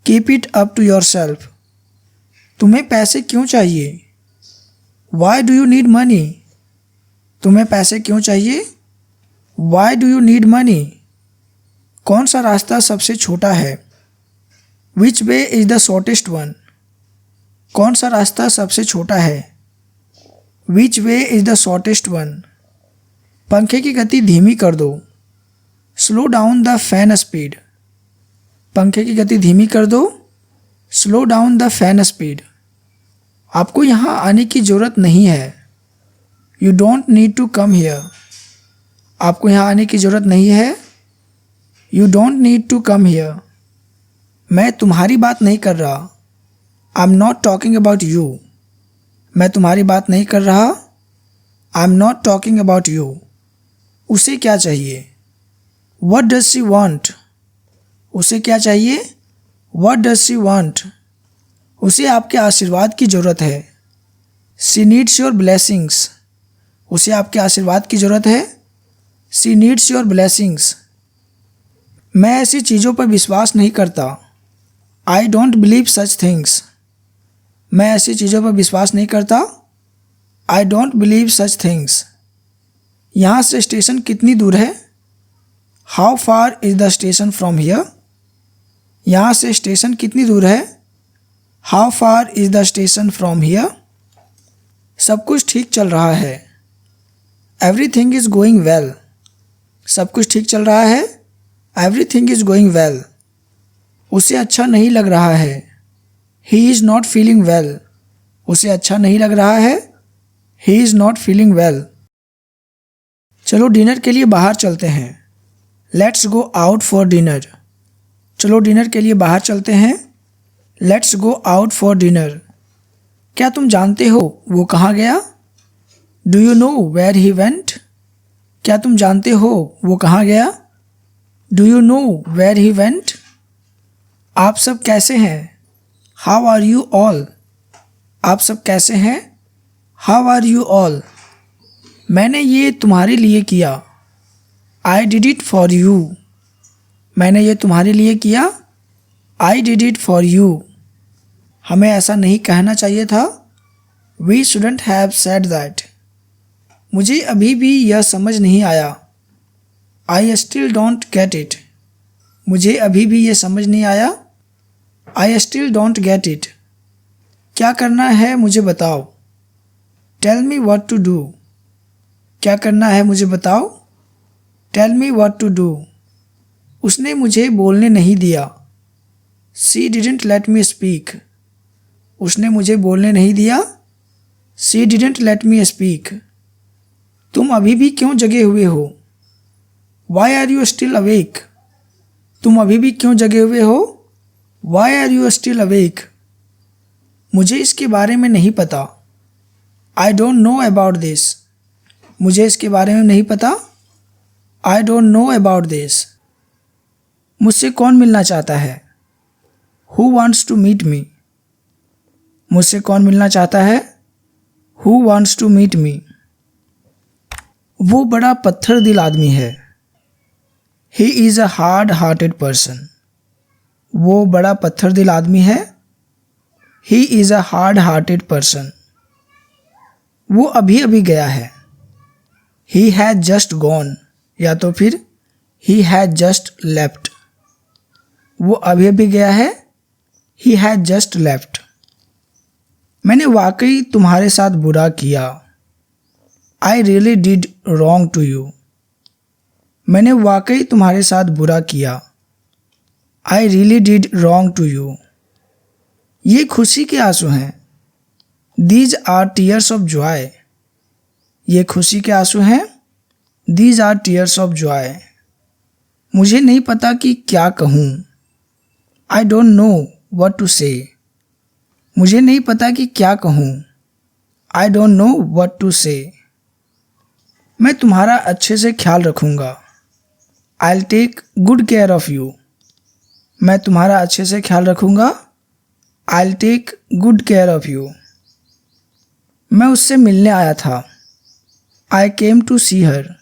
Keep it up to yourself. तुम्हें पैसे क्यों चाहिए? Why do you need money? तुम्हें पैसे क्यों चाहिए? Why do you need money? कौन सा रास्ता सबसे छोटा है? Which way is the shortest one? कौन सा रास्ता सबसे छोटा है? Which way is the shortest one? पंखे की गति धीमी कर दो। Slow down the fan speed. पंखे की गति धीमी कर दो। Slow down the fan speed. आपको यहाँ आने की ज़रूरत नहीं है। You don't need to come here. आपको यहाँ आने की ज़रूरत नहीं है। You don't need to come here. मैं तुम्हारी बात नहीं कर रहा। I am not talking about you. मैं तुम्हारी बात नहीं कर रहा। I am not talking about you. उसे क्या चाहिए? What does she want? उसे क्या चाहिए? What does she want? उसे आपके आशीर्वाद की ज़रूरत है। She needs your blessings. उसे आपके आशीर्वाद की ज़रूरत है। She needs your blessings. मैं ऐसी चीज़ों पर विश्वास नहीं करता। I don't believe such things. मैं ऐसी चीज़ों पर विश्वास नहीं करता। I don't believe such things. यहाँ से स्टेशन कितनी दूर है? How far is the station from here? यहाँ से स्टेशन कितनी दूर है? How far is the station from here? सब कुछ ठीक चल रहा है। Everything is going well. सब कुछ ठीक चल रहा है। Everything is going well. उसे अच्छा नहीं लग रहा है। He is not feeling well. उसे अच्छा नहीं लग रहा है। He is not feeling well. चलो डिनर के लिए बाहर चलते हैं। Let's go out for dinner. चलो डिनर के लिए बाहर चलते हैं। Let's go out for dinner. क्या तुम जानते हो वो कहाँ गया? Do you know where he went? क्या तुम जानते हो वो कहाँ गया? Do you know where he went? आप सब कैसे हैं? How are you all? आप सब कैसे हैं? How are you all? मैंने ये तुम्हारे लिए किया। I did it for you. मैंने ये तुम्हारे लिए किया। I did it for you. हमें ऐसा नहीं कहना चाहिए था। We shouldn't have said that. मुझे अभी भी यह समझ नहीं आया। I still don't get it. मुझे अभी भी यह समझ नहीं आया। I still don't get it. क्या करना है मुझे बताओ। Tell me what to do. क्या करना है मुझे बताओ। Tell me what to do. उसने मुझे बोलने नहीं दिया। She didn't let me speak. उसने मुझे बोलने नहीं दिया। She didn't let me speak. तुम अभी भी क्यों जगे हुए हो? Why are you still awake? तुम अभी भी क्यों जगे हुए हो? Why are you still awake? मुझे इसके बारे में नहीं पता। I don't know about this. मुझे इसके बारे में नहीं पता। I don't know about this. मुझसे कौन मिलना चाहता है? Who wants to meet me? मुझसे कौन मिलना चाहता है? Who wants to meet me? वो बड़ा पत्थर दिल आदमी है। He is a hard hearted person. वो बड़ा पत्थर दिल आदमी है। He is a hard hearted person. वो अभी अभी गया है। ही हैज जस्ट गॉन, या तो फिर ही हैज जस्ट लेफ्ट। वो अभी अभी गया है, ही हैज जस्ट लेफ्ट। मैंने वाकई तुम्हारे साथ बुरा किया। I really did wrong to you. मैंने वाकई तुम्हारे साथ बुरा किया। I really did wrong to you. ये खुशी के आंसू हैं। These are tears of joy. ये खुशी के आंसू हैं। These are tears of joy. मुझे नहीं पता कि क्या कहूँ। I don't know what to say. मुझे नहीं पता कि क्या कहूँ। I don't know what to say. मैं तुम्हारा अच्छे से ख्याल रखूँगा। I take good care of you. मैं तुम्हारा अच्छे से ख्याल रखूँगा। I take good care of you. मैं उससे मिलने आया था। I came to see her.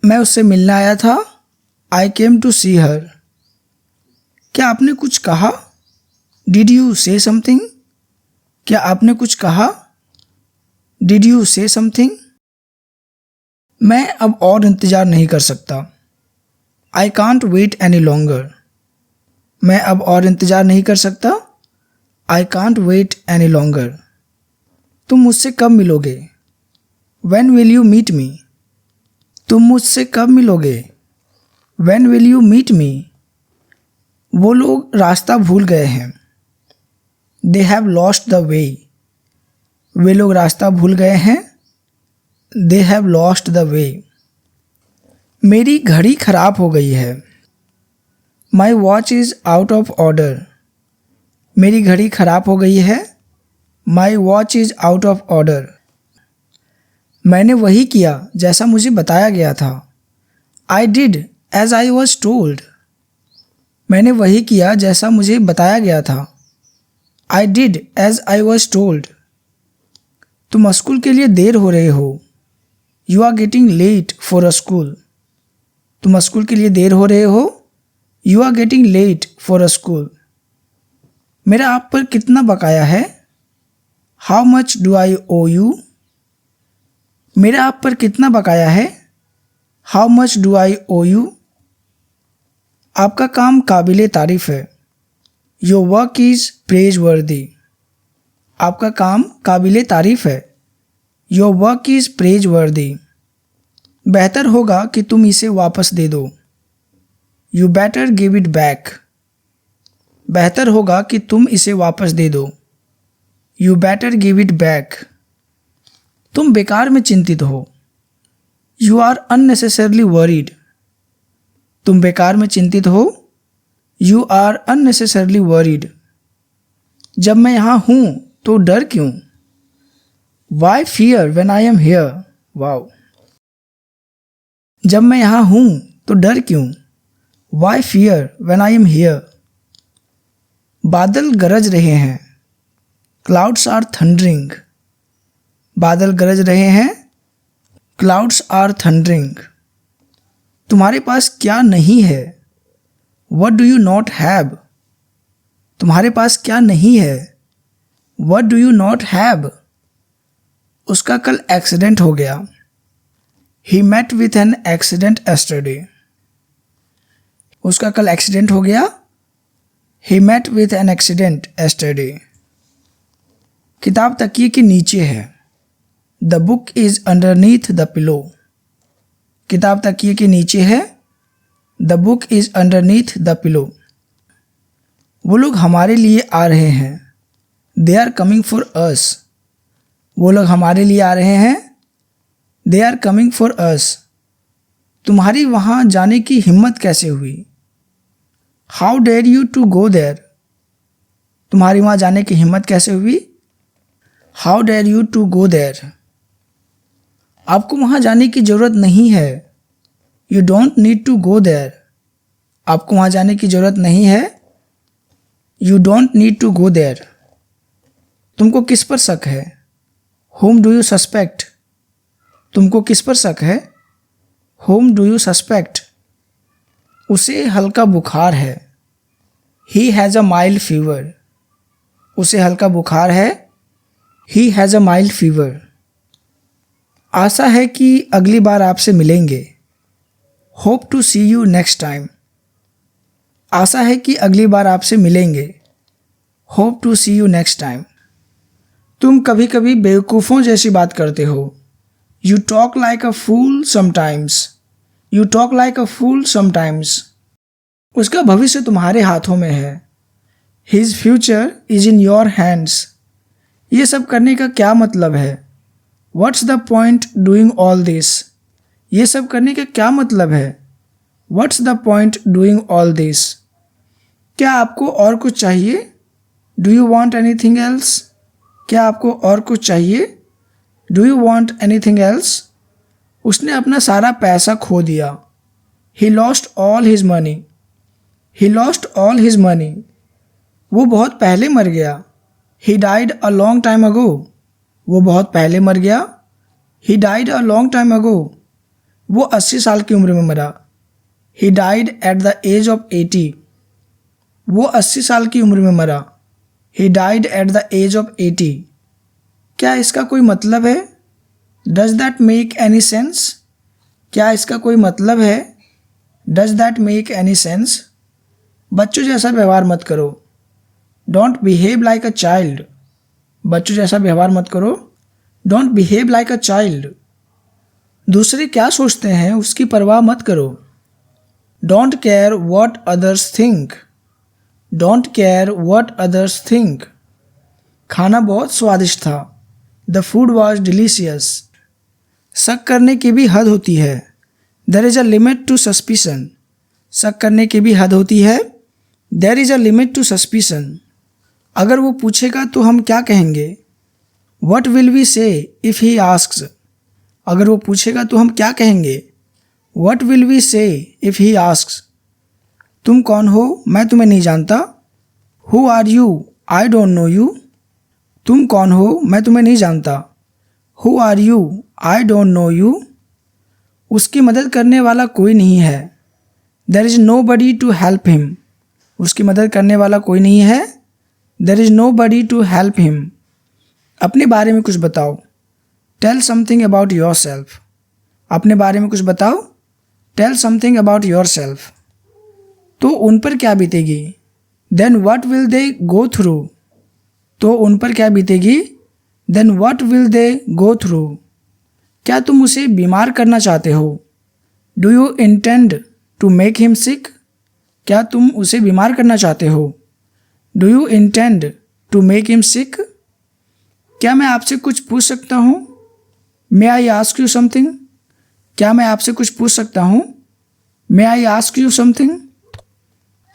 मैं उससे मिलने आया था। I came to see her. क्या आपने कुछ कहा? Did you say something? क्या आपने कुछ कहा? Did you say something? मैं अब और इंतज़ार नहीं कर सकता। I can't wait any longer. मैं अब और इंतज़ार नहीं कर सकता। I can't wait any longer. तुम मुझसे कब मिलोगे? When will you meet me? तुम मुझसे कब मिलोगे? When will you meet me? वो लोग रास्ता भूल गए हैं। They have lost the way. वे लोग रास्ता भूल गए हैं। They have lost the way. मेरी घड़ी खराब हो गई है। My watch is out of order. मेरी घड़ी खराब हो गई है। My watch is out of order. मैंने वही किया जैसा मुझे बताया गया था। I did as I was told. मैंने वही किया जैसा मुझे बताया गया था। I did as I was told. तुम स्कूल के लिए देर हो रहे हो। You are getting late for a school. तुम स्कूल के लिए देर हो रहे हो। You are getting late for a school. मेरा आप पर कितना बकाया है? How much do I owe you? मेरा आप पर कितना बकाया है? How much do I owe you? आपका काम काबिले तारीफ़ है। Your work is praiseworthy. आपका काम काबिले तारीफ़ है। Your work is praiseworthy. बेहतर होगा कि तुम इसे वापस दे दो। You better give it back. बेहतर होगा कि तुम इसे वापस दे दो। You better give it back. तुम बेकार में चिंतित हो। You are unnecessarily worried. तुम बेकार में चिंतित हो। You are unnecessarily worried. जब मैं यहाँ हूँ तो डर क्यों? Why fear when I am here? Wow. जब मैं यहाँ हूँ तो डर क्यों? Why fear when I am here? बादल गरज रहे हैं। Clouds are thundering. बादल गरज रहे हैं। Clouds are thundering. तुम्हारे पास क्या नहीं है? What do you not have? तुम्हारे पास क्या नहीं है? What do you not have? उसका कल एक्सीडेंट हो गया। He met with an accident yesterday. उसका कल एक्सीडेंट हो गया। He met with an accident yesterday. किताब तकिए के नीचे है। The book is underneath the pillow. किताब तकिए के नीचे है। The book is underneath the pillow. वो लोग हमारे लिए आ रहे हैं। They are coming for us. वो लोग हमारे लिए आ रहे हैं। They are coming for us. तुम्हारी वहाँ जाने की हिम्मत कैसे हुई? How dare you to go there? तुम्हारी वहाँ जाने की हिम्मत कैसे हुई? How dare you to go there? आपको वहाँ जाने की ज़रूरत नहीं है। You don't need to go there. आपको वहाँ जाने की ज़रूरत नहीं है। You don't need to go there. तुमको किस पर शक है? Whom do you suspect? तुमको किस पर शक है? Whom do you suspect? उसे हल्का बुखार है। He has a mild fever. उसे हल्का बुखार है। He has a mild fever. आशा है कि अगली बार आपसे मिलेंगे। Hope to see you next time. आशा है कि अगली बार आपसे मिलेंगे। Hope to see you next time. तुम कभी कभी बेवकूफ़ों जैसी बात करते हो। You talk like a fool sometimes. You talk like a fool sometimes. उसका भविष्य तुम्हारे हाथों में है। His future is in your hands. ये सब करने का क्या मतलब है? What's the point doing all this? ये सब करने का क्या मतलब है? What's the point doing all this? क्या आपको और कुछ चाहिए? Do you want anything else? क्या आपको और कुछ चाहिए? Do you want anything else? उसने अपना सारा पैसा खो दिया। He lost all his money. He lost all his money. वो बहुत पहले मर गया। He died a long time ago. वो बहुत पहले मर गया। He died a long time ago. वो 80 साल की उम्र में मरा। He died at the age of 80। वो 80 साल की उम्र में मरा। He died at the age of 80। क्या इसका कोई मतलब है? Does that make any sense? क्या इसका कोई मतलब है? Does that make any sense? बच्चों जैसा व्यवहार मत करो। Don't behave like a child. बच्चों जैसा व्यवहार मत करो। Don't behave like a child. दूसरे क्या सोचते हैं उसकी परवाह मत करो। Don't care what others think. Don't care what others think. खाना बहुत स्वादिष्ट था। The food was delicious. शक करने की भी हद होती है। There is a limit to suspicion. शक करने की भी हद होती है। There is a limit to suspicion. अगर वो पूछेगा तो हम क्या कहेंगे? What will we say if he asks? अगर वो पूछेगा तो हम क्या कहेंगे? What will we say if he asks? तुम कौन हो? मैं तुम्हें नहीं जानता। Who are you? I don't know you. तुम कौन हो? मैं तुम्हें नहीं जानता। Who are you? I don't know you. उसकी मदद करने वाला कोई नहीं है। There is nobody to help him. उसकी मदद करने वाला कोई नहीं है। There is nobody to help him. अपने बारे में कुछ बताओ। Tell something about yourself. अपने बारे में कुछ बताओ। Tell something about yourself. तो उन पर क्या बीतेगी? Then what will they go through? तो उन पर क्या बीतेगी? Then what will they go through? क्या तुम उसे बीमार करना चाहते हो? Do you intend to make him sick? क्या तुम उसे बीमार करना चाहते हो? Do you intend to make him sick? क्या मैं आपसे कुछ पूछ सकता हूँ? मे आई आस्क यू समथिंग? क्या मैं आपसे कुछ पूछ सकता हूँ? मे आई आस्क यू समथिंग?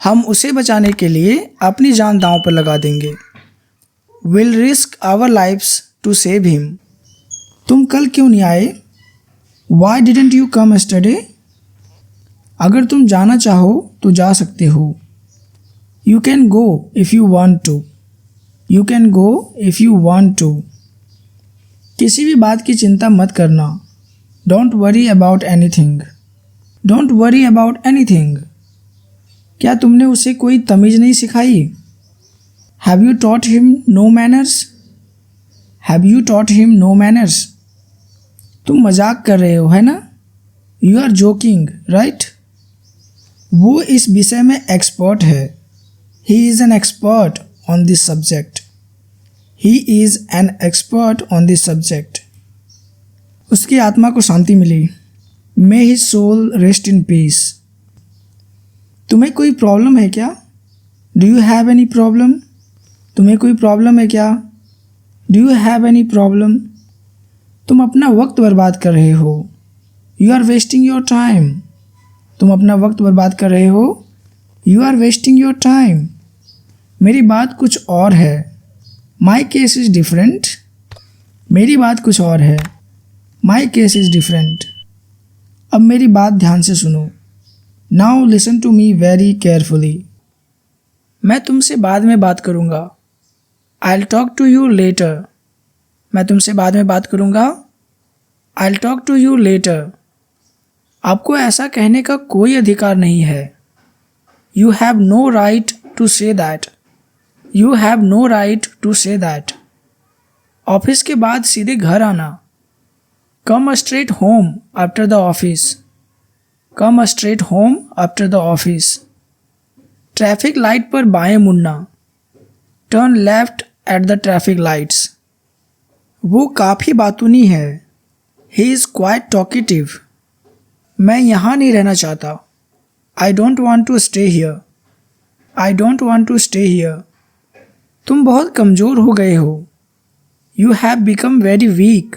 हम उसे बचाने के लिए अपनी जान दांव पर लगा देंगे। Will risk our lives to save him. तुम कल क्यों नहीं आए? Why didn't you come yesterday? अगर तुम जाना चाहो तो जा सकते हो। You can go if you want to. You can go if you want to. किसी भी बात की चिंता मत करना। Don't worry about anything. Don't worry about anything. क्या तुमने उसे कोई तमीज़ नहीं सिखाई? Have you taught him no manners? Have you taught him no manners? तुम मजाक कर रहे हो है ना? You are joking right? वो इस विषय में एक्सपर्ट है। He is an expert on this subject. He is an expert on this subject. उसकी आत्मा को शांति मिली। May his soul rest in peace. तुम्हें कोई प्रॉब्लम है क्या? Do you have any problem? तुम्हें कोई प्रॉब्लम है क्या? Do you have any problem? तुम अपना वक्त बर्बाद कर रहे हो। You are wasting your time. तुम अपना वक्त बर्बाद कर रहे हो। You are wasting your time. मेरी बात कुछ और है। My case is different. मेरी बात कुछ और है। My case is different. अब मेरी बात ध्यान से सुनो। Now listen to me very carefully. मैं तुमसे बाद में बात करूँगा। I will talk to you later. मैं तुमसे बाद में बात करूँगा। I will talk to you later. आपको ऐसा कहने का कोई अधिकार नहीं है। You have no right to say that. You have no right to say that. Office के बाद सीधे घर आना। Come straight home after the office. Come straight home after the office. Traffic light पर बाएं मुड़ना। Turn left at the traffic lights. वो काफ़ी बातूनी है। He is quite talkative. मैं यहाँ नहीं रहना चाहता। I don't want to stay here. I don't want to stay here. तुम बहुत कमज़ोर हो गए हो। You have become very weak.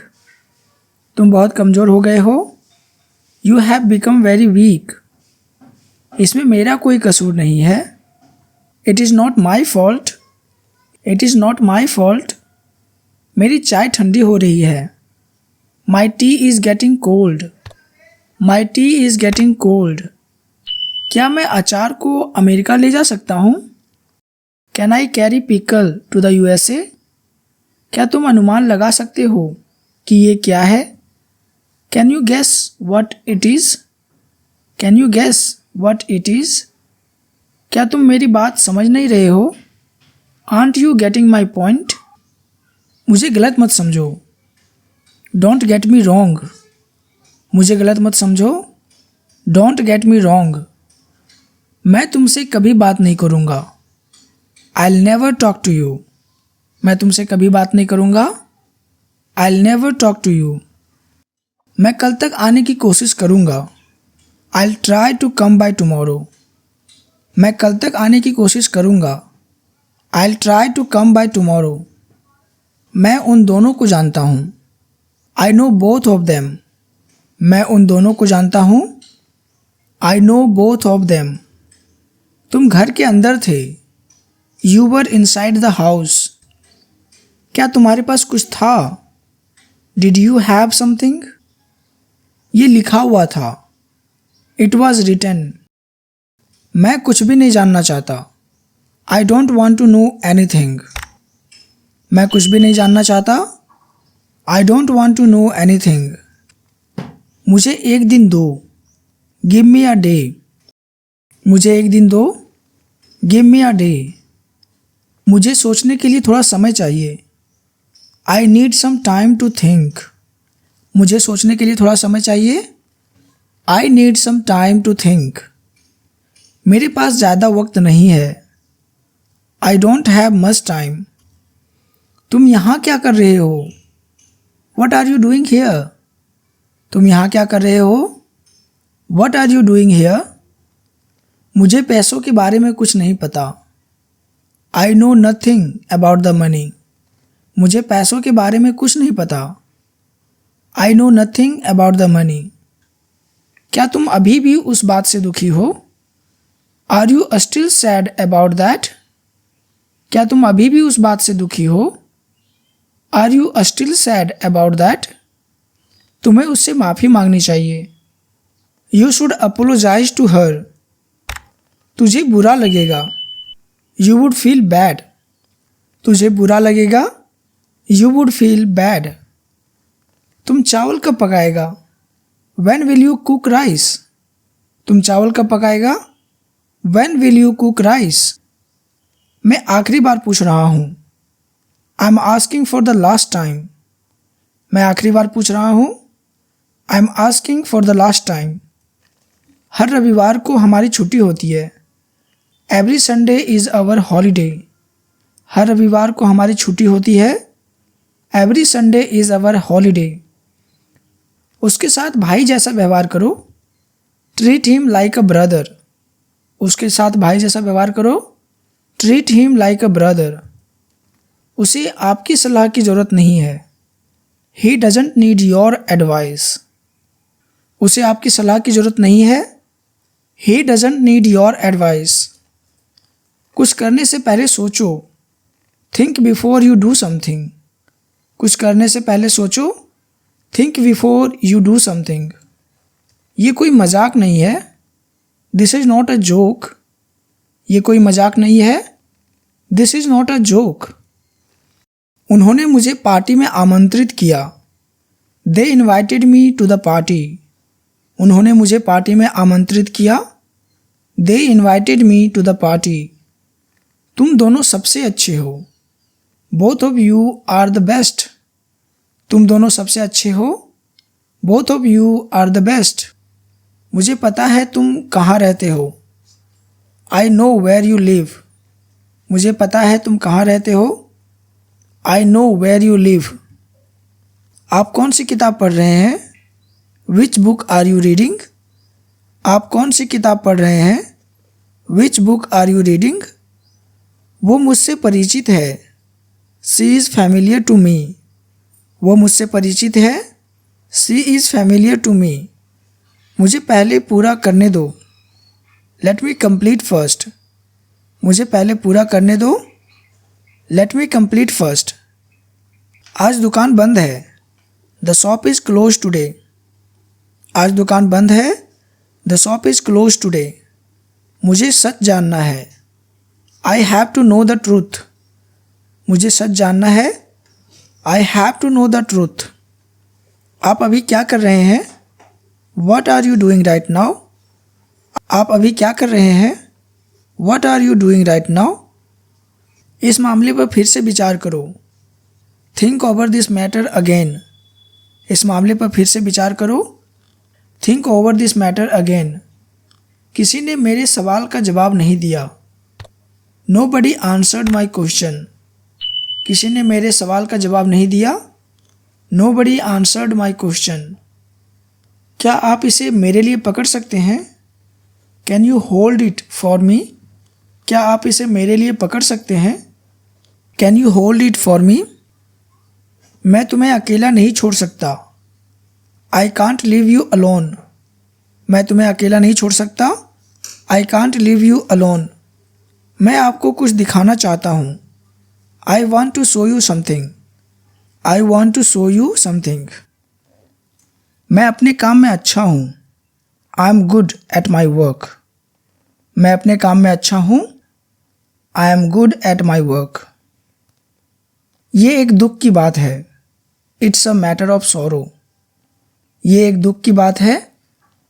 तुम बहुत कमज़ोर हो गए हो। You have become very weak. इसमें मेरा कोई कसूर नहीं है। It is not my fault. It is not my fault. मेरी चाय ठंडी हो रही है। My tea is getting cold. My tea is getting cold. क्या मैं अचार को अमेरिका ले जा सकता हूँ? Can I carry pickle to the USA? क्या तुम अनुमान लगा सकते हो कि ये क्या है? Can you guess what it is? Can you guess what it is? क्या तुम मेरी बात समझ नहीं रहे हो? Aren't you getting my point? मुझे गलत मत समझो। Don't get me wrong. मुझे गलत मत समझो। Don't get me wrong. मैं तुमसे कभी बात नहीं करूँगा। I'll never talk to you. मैं तुमसे कभी बात नहीं करूँगा। I'll never talk to you. मैं कल तक आने की कोशिश करूँगा। I'll try to come by tomorrow. मैं कल तक आने की कोशिश करूँगा। I'll try to come by tomorrow. मैं उन दोनों को जानता हूँ। I know both of them. मैं उन दोनों को जानता हूँ। I know both of them. तुम घर के अंदर थे। You were inside the house. क्या तुम्हारे पास कुछ था? Did you have something? ये लिखा हुआ था। It was written. मैं कुछ भी नहीं जानना चाहता। I don't want to know anything. मैं कुछ भी नहीं जानना चाहता। I don't want to know anything. मुझे एक दिन दो। Give me a day. मुझे एक दिन दो। Give me a day. मुझे सोचने के लिए थोड़ा समय चाहिए। I need some time to think. मुझे सोचने के लिए थोड़ा समय चाहिए। I need some time to think. मेरे पास ज़्यादा वक्त नहीं है। I don't have much time. तुम यहाँ क्या कर रहे हो? What are you doing here? तुम यहाँ क्या कर रहे हो? What are you doing here? मुझे पैसों के बारे में कुछ नहीं पता। I know nothing about the money. मुझे पैसों के बारे में कुछ नहीं पता। I know nothing about the money. क्या तुम अभी भी उस बात से दुखी हो? Are you still sad about that? क्या तुम अभी भी उस बात से दुखी हो? Are you still sad about that? तुम्हें उससे माफ़ी मांगनी चाहिए। You should apologize to her. तुझे बुरा लगेगा। You would feel bad. तुझे बुरा लगेगा। You would feel bad. तुम चावल कब पकाएगा? When will you cook rice? तुम चावल कब पकाएगा? When will you cook rice? मैं आखिरी बार पूछ रहा हूँ। I'm asking for the last time. मैं आखिरी बार पूछ रहा हूँ। I'm asking for the last time. हर रविवार को हमारी छुट्टी होती है। Every Sunday is our holiday. हर रविवार को हमारी छुट्टी होती है। Every Sunday is our holiday. उसके साथ भाई जैसा व्यवहार करो। Treat him like a brother. उसके साथ भाई जैसा व्यवहार करो। Treat him like a brother. उसे आपकी सलाह की ज़रूरत नहीं है। He doesn't need your advice. उसे आपकी सलाह की ज़रूरत नहीं है। He doesn't need your advice. कुछ करने से पहले सोचो। Think before you do something. कुछ करने से पहले सोचो। Think before you do something. ये कोई मजाक नहीं है। This is not a joke. ये कोई मजाक नहीं है। This is not a joke. उन्होंने मुझे पार्टी में आमंत्रित किया। They invited me to the party. उन्होंने मुझे पार्टी में आमंत्रित किया। They invited me to the party. तुम दोनों सबसे अच्छे हो। Both of you are the best. तुम दोनों सबसे अच्छे हो। Both of you are the best. मुझे पता है तुम कहाँ रहते हो। I know where you live. मुझे पता है तुम कहाँ रहते हो। I know where you live. आप कौन सी किताब पढ़ रहे हैं। Which book are you reading. आप कौन सी किताब पढ़ रहे हैं। Which book are you reading. वो मुझसे परिचित है। She is familiar to me. वो मुझसे परिचित है। She is familiar to me. मुझे पहले पूरा करने दो। Let me complete first. मुझे पहले पूरा करने दो। Let me complete first. आज दुकान बंद है। The shop is close today. आज दुकान बंद है। The shop is close today. मुझे सच जानना है। I have to know the truth. मुझे सच जानना है। I have to know the truth. आप अभी क्या कर रहे हैं। What are you doing right now. आप अभी क्या कर रहे हैं। What are you doing right now. इस मामले पर फिर से विचार करो। Think over this matter again. इस मामले पर फिर से विचार करो। Think over this matter again. किसी ने मेरे सवाल का जवाब नहीं दिया। Nobody answered my question. किसी ने मेरे सवाल का जवाब नहीं दिया। Nobody answered my question. क्या आप इसे मेरे लिए पकड़ सकते हैं। Can you hold it for me. क्या आप इसे मेरे लिए पकड़ सकते हैं। Can you hold it for me. मैं तुम्हें अकेला नहीं छोड़ सकता। I can't leave you alone. मैं तुम्हें अकेला नहीं छोड़ सकता। I can't leave you alone. मैं आपको कुछ दिखाना चाहता हूँ। I want to show you something. I want to show you something. मैं अपने काम में अच्छा हूँ। I am good at my work. मैं अपने काम में अच्छा हूँ। I am good at my work. ये एक दुख की बात है। It's a matter of sorrow. ये एक दुख की बात है।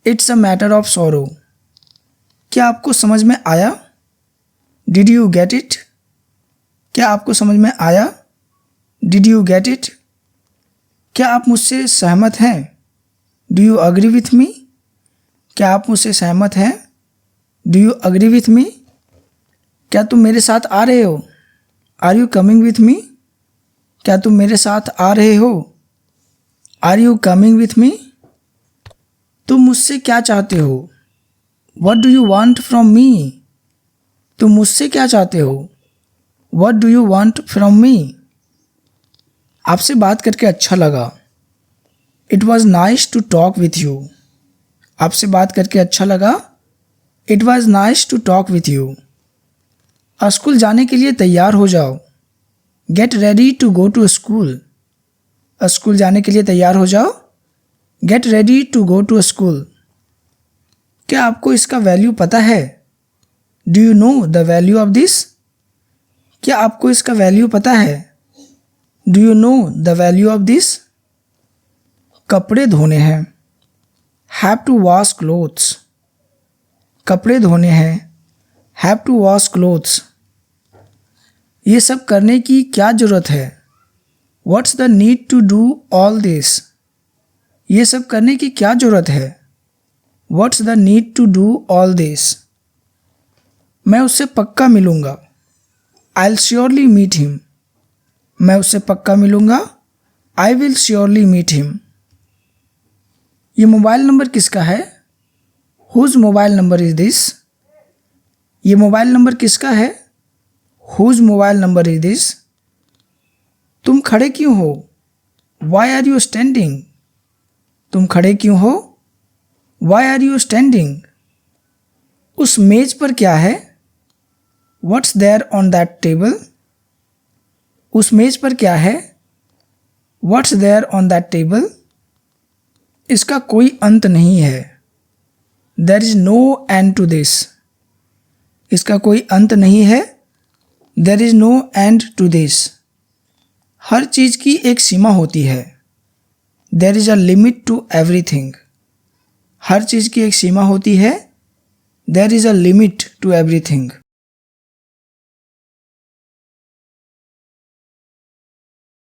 It's a matter of sorrow. क्या आपको समझ में आया। Did you get it. क्या आपको समझ में आया। Did you get it. क्या आप मुझसे सहमत हैं। Do you agree with me. क्या आप मुझसे सहमत हैं। Do you agree with me. क्या तुम मेरे साथ आ रहे हो। Are you coming with me. क्या तुम मेरे साथ आ रहे हो। Are you coming with me. तुम मुझसे क्या चाहते हो। What do you want from me. तुम मुझसे क्या चाहते हो। What do you want from me. आपसे बात करके अच्छा लगा। It was nice to talk with you. आपसे बात करके अच्छा लगा। It was nice to talk with you. School जाने के लिए तैयार हो जाओ। Get ready to go to school. School जाने के लिए तैयार हो जाओ। Get ready to go to school. क्या आपको इसका वैल्यू पता है। Do you know the value of this. क्या आपको इसका वैल्यू पता है। Do you know the value of this. कपड़े धोने हैं। Have to wash clothes. कपड़े धोने हैं। Have to wash clothes. ये सब करने की क्या ज़रूरत है। What's the need to do all this. ये सब करने की क्या ज़रूरत है। What's the need to do all this. मैं उससे पक्का मिलूँगा। I will surely meet him. मैं उससे पक्का मिलूँगा। I will surely meet him. ये मोबाइल नंबर किसका है। Whose mobile number is this. ये मोबाइल नंबर किसका है। Whose mobile number is this. तुम खड़े क्यों हो। Why are you standing. तुम खड़े क्यों हो। Why are you standing. उस मेज पर क्या है। What's there on that table. उस मेज पर क्या है। What's there on that table. इसका कोई अंत नहीं है। There is no end to this. इसका कोई अंत नहीं है। There is no end to this. हर चीज़ की एक सीमा होती है। There is a limit to everything. हर चीज़ की एक सीमा होती है। There is a limit to everything.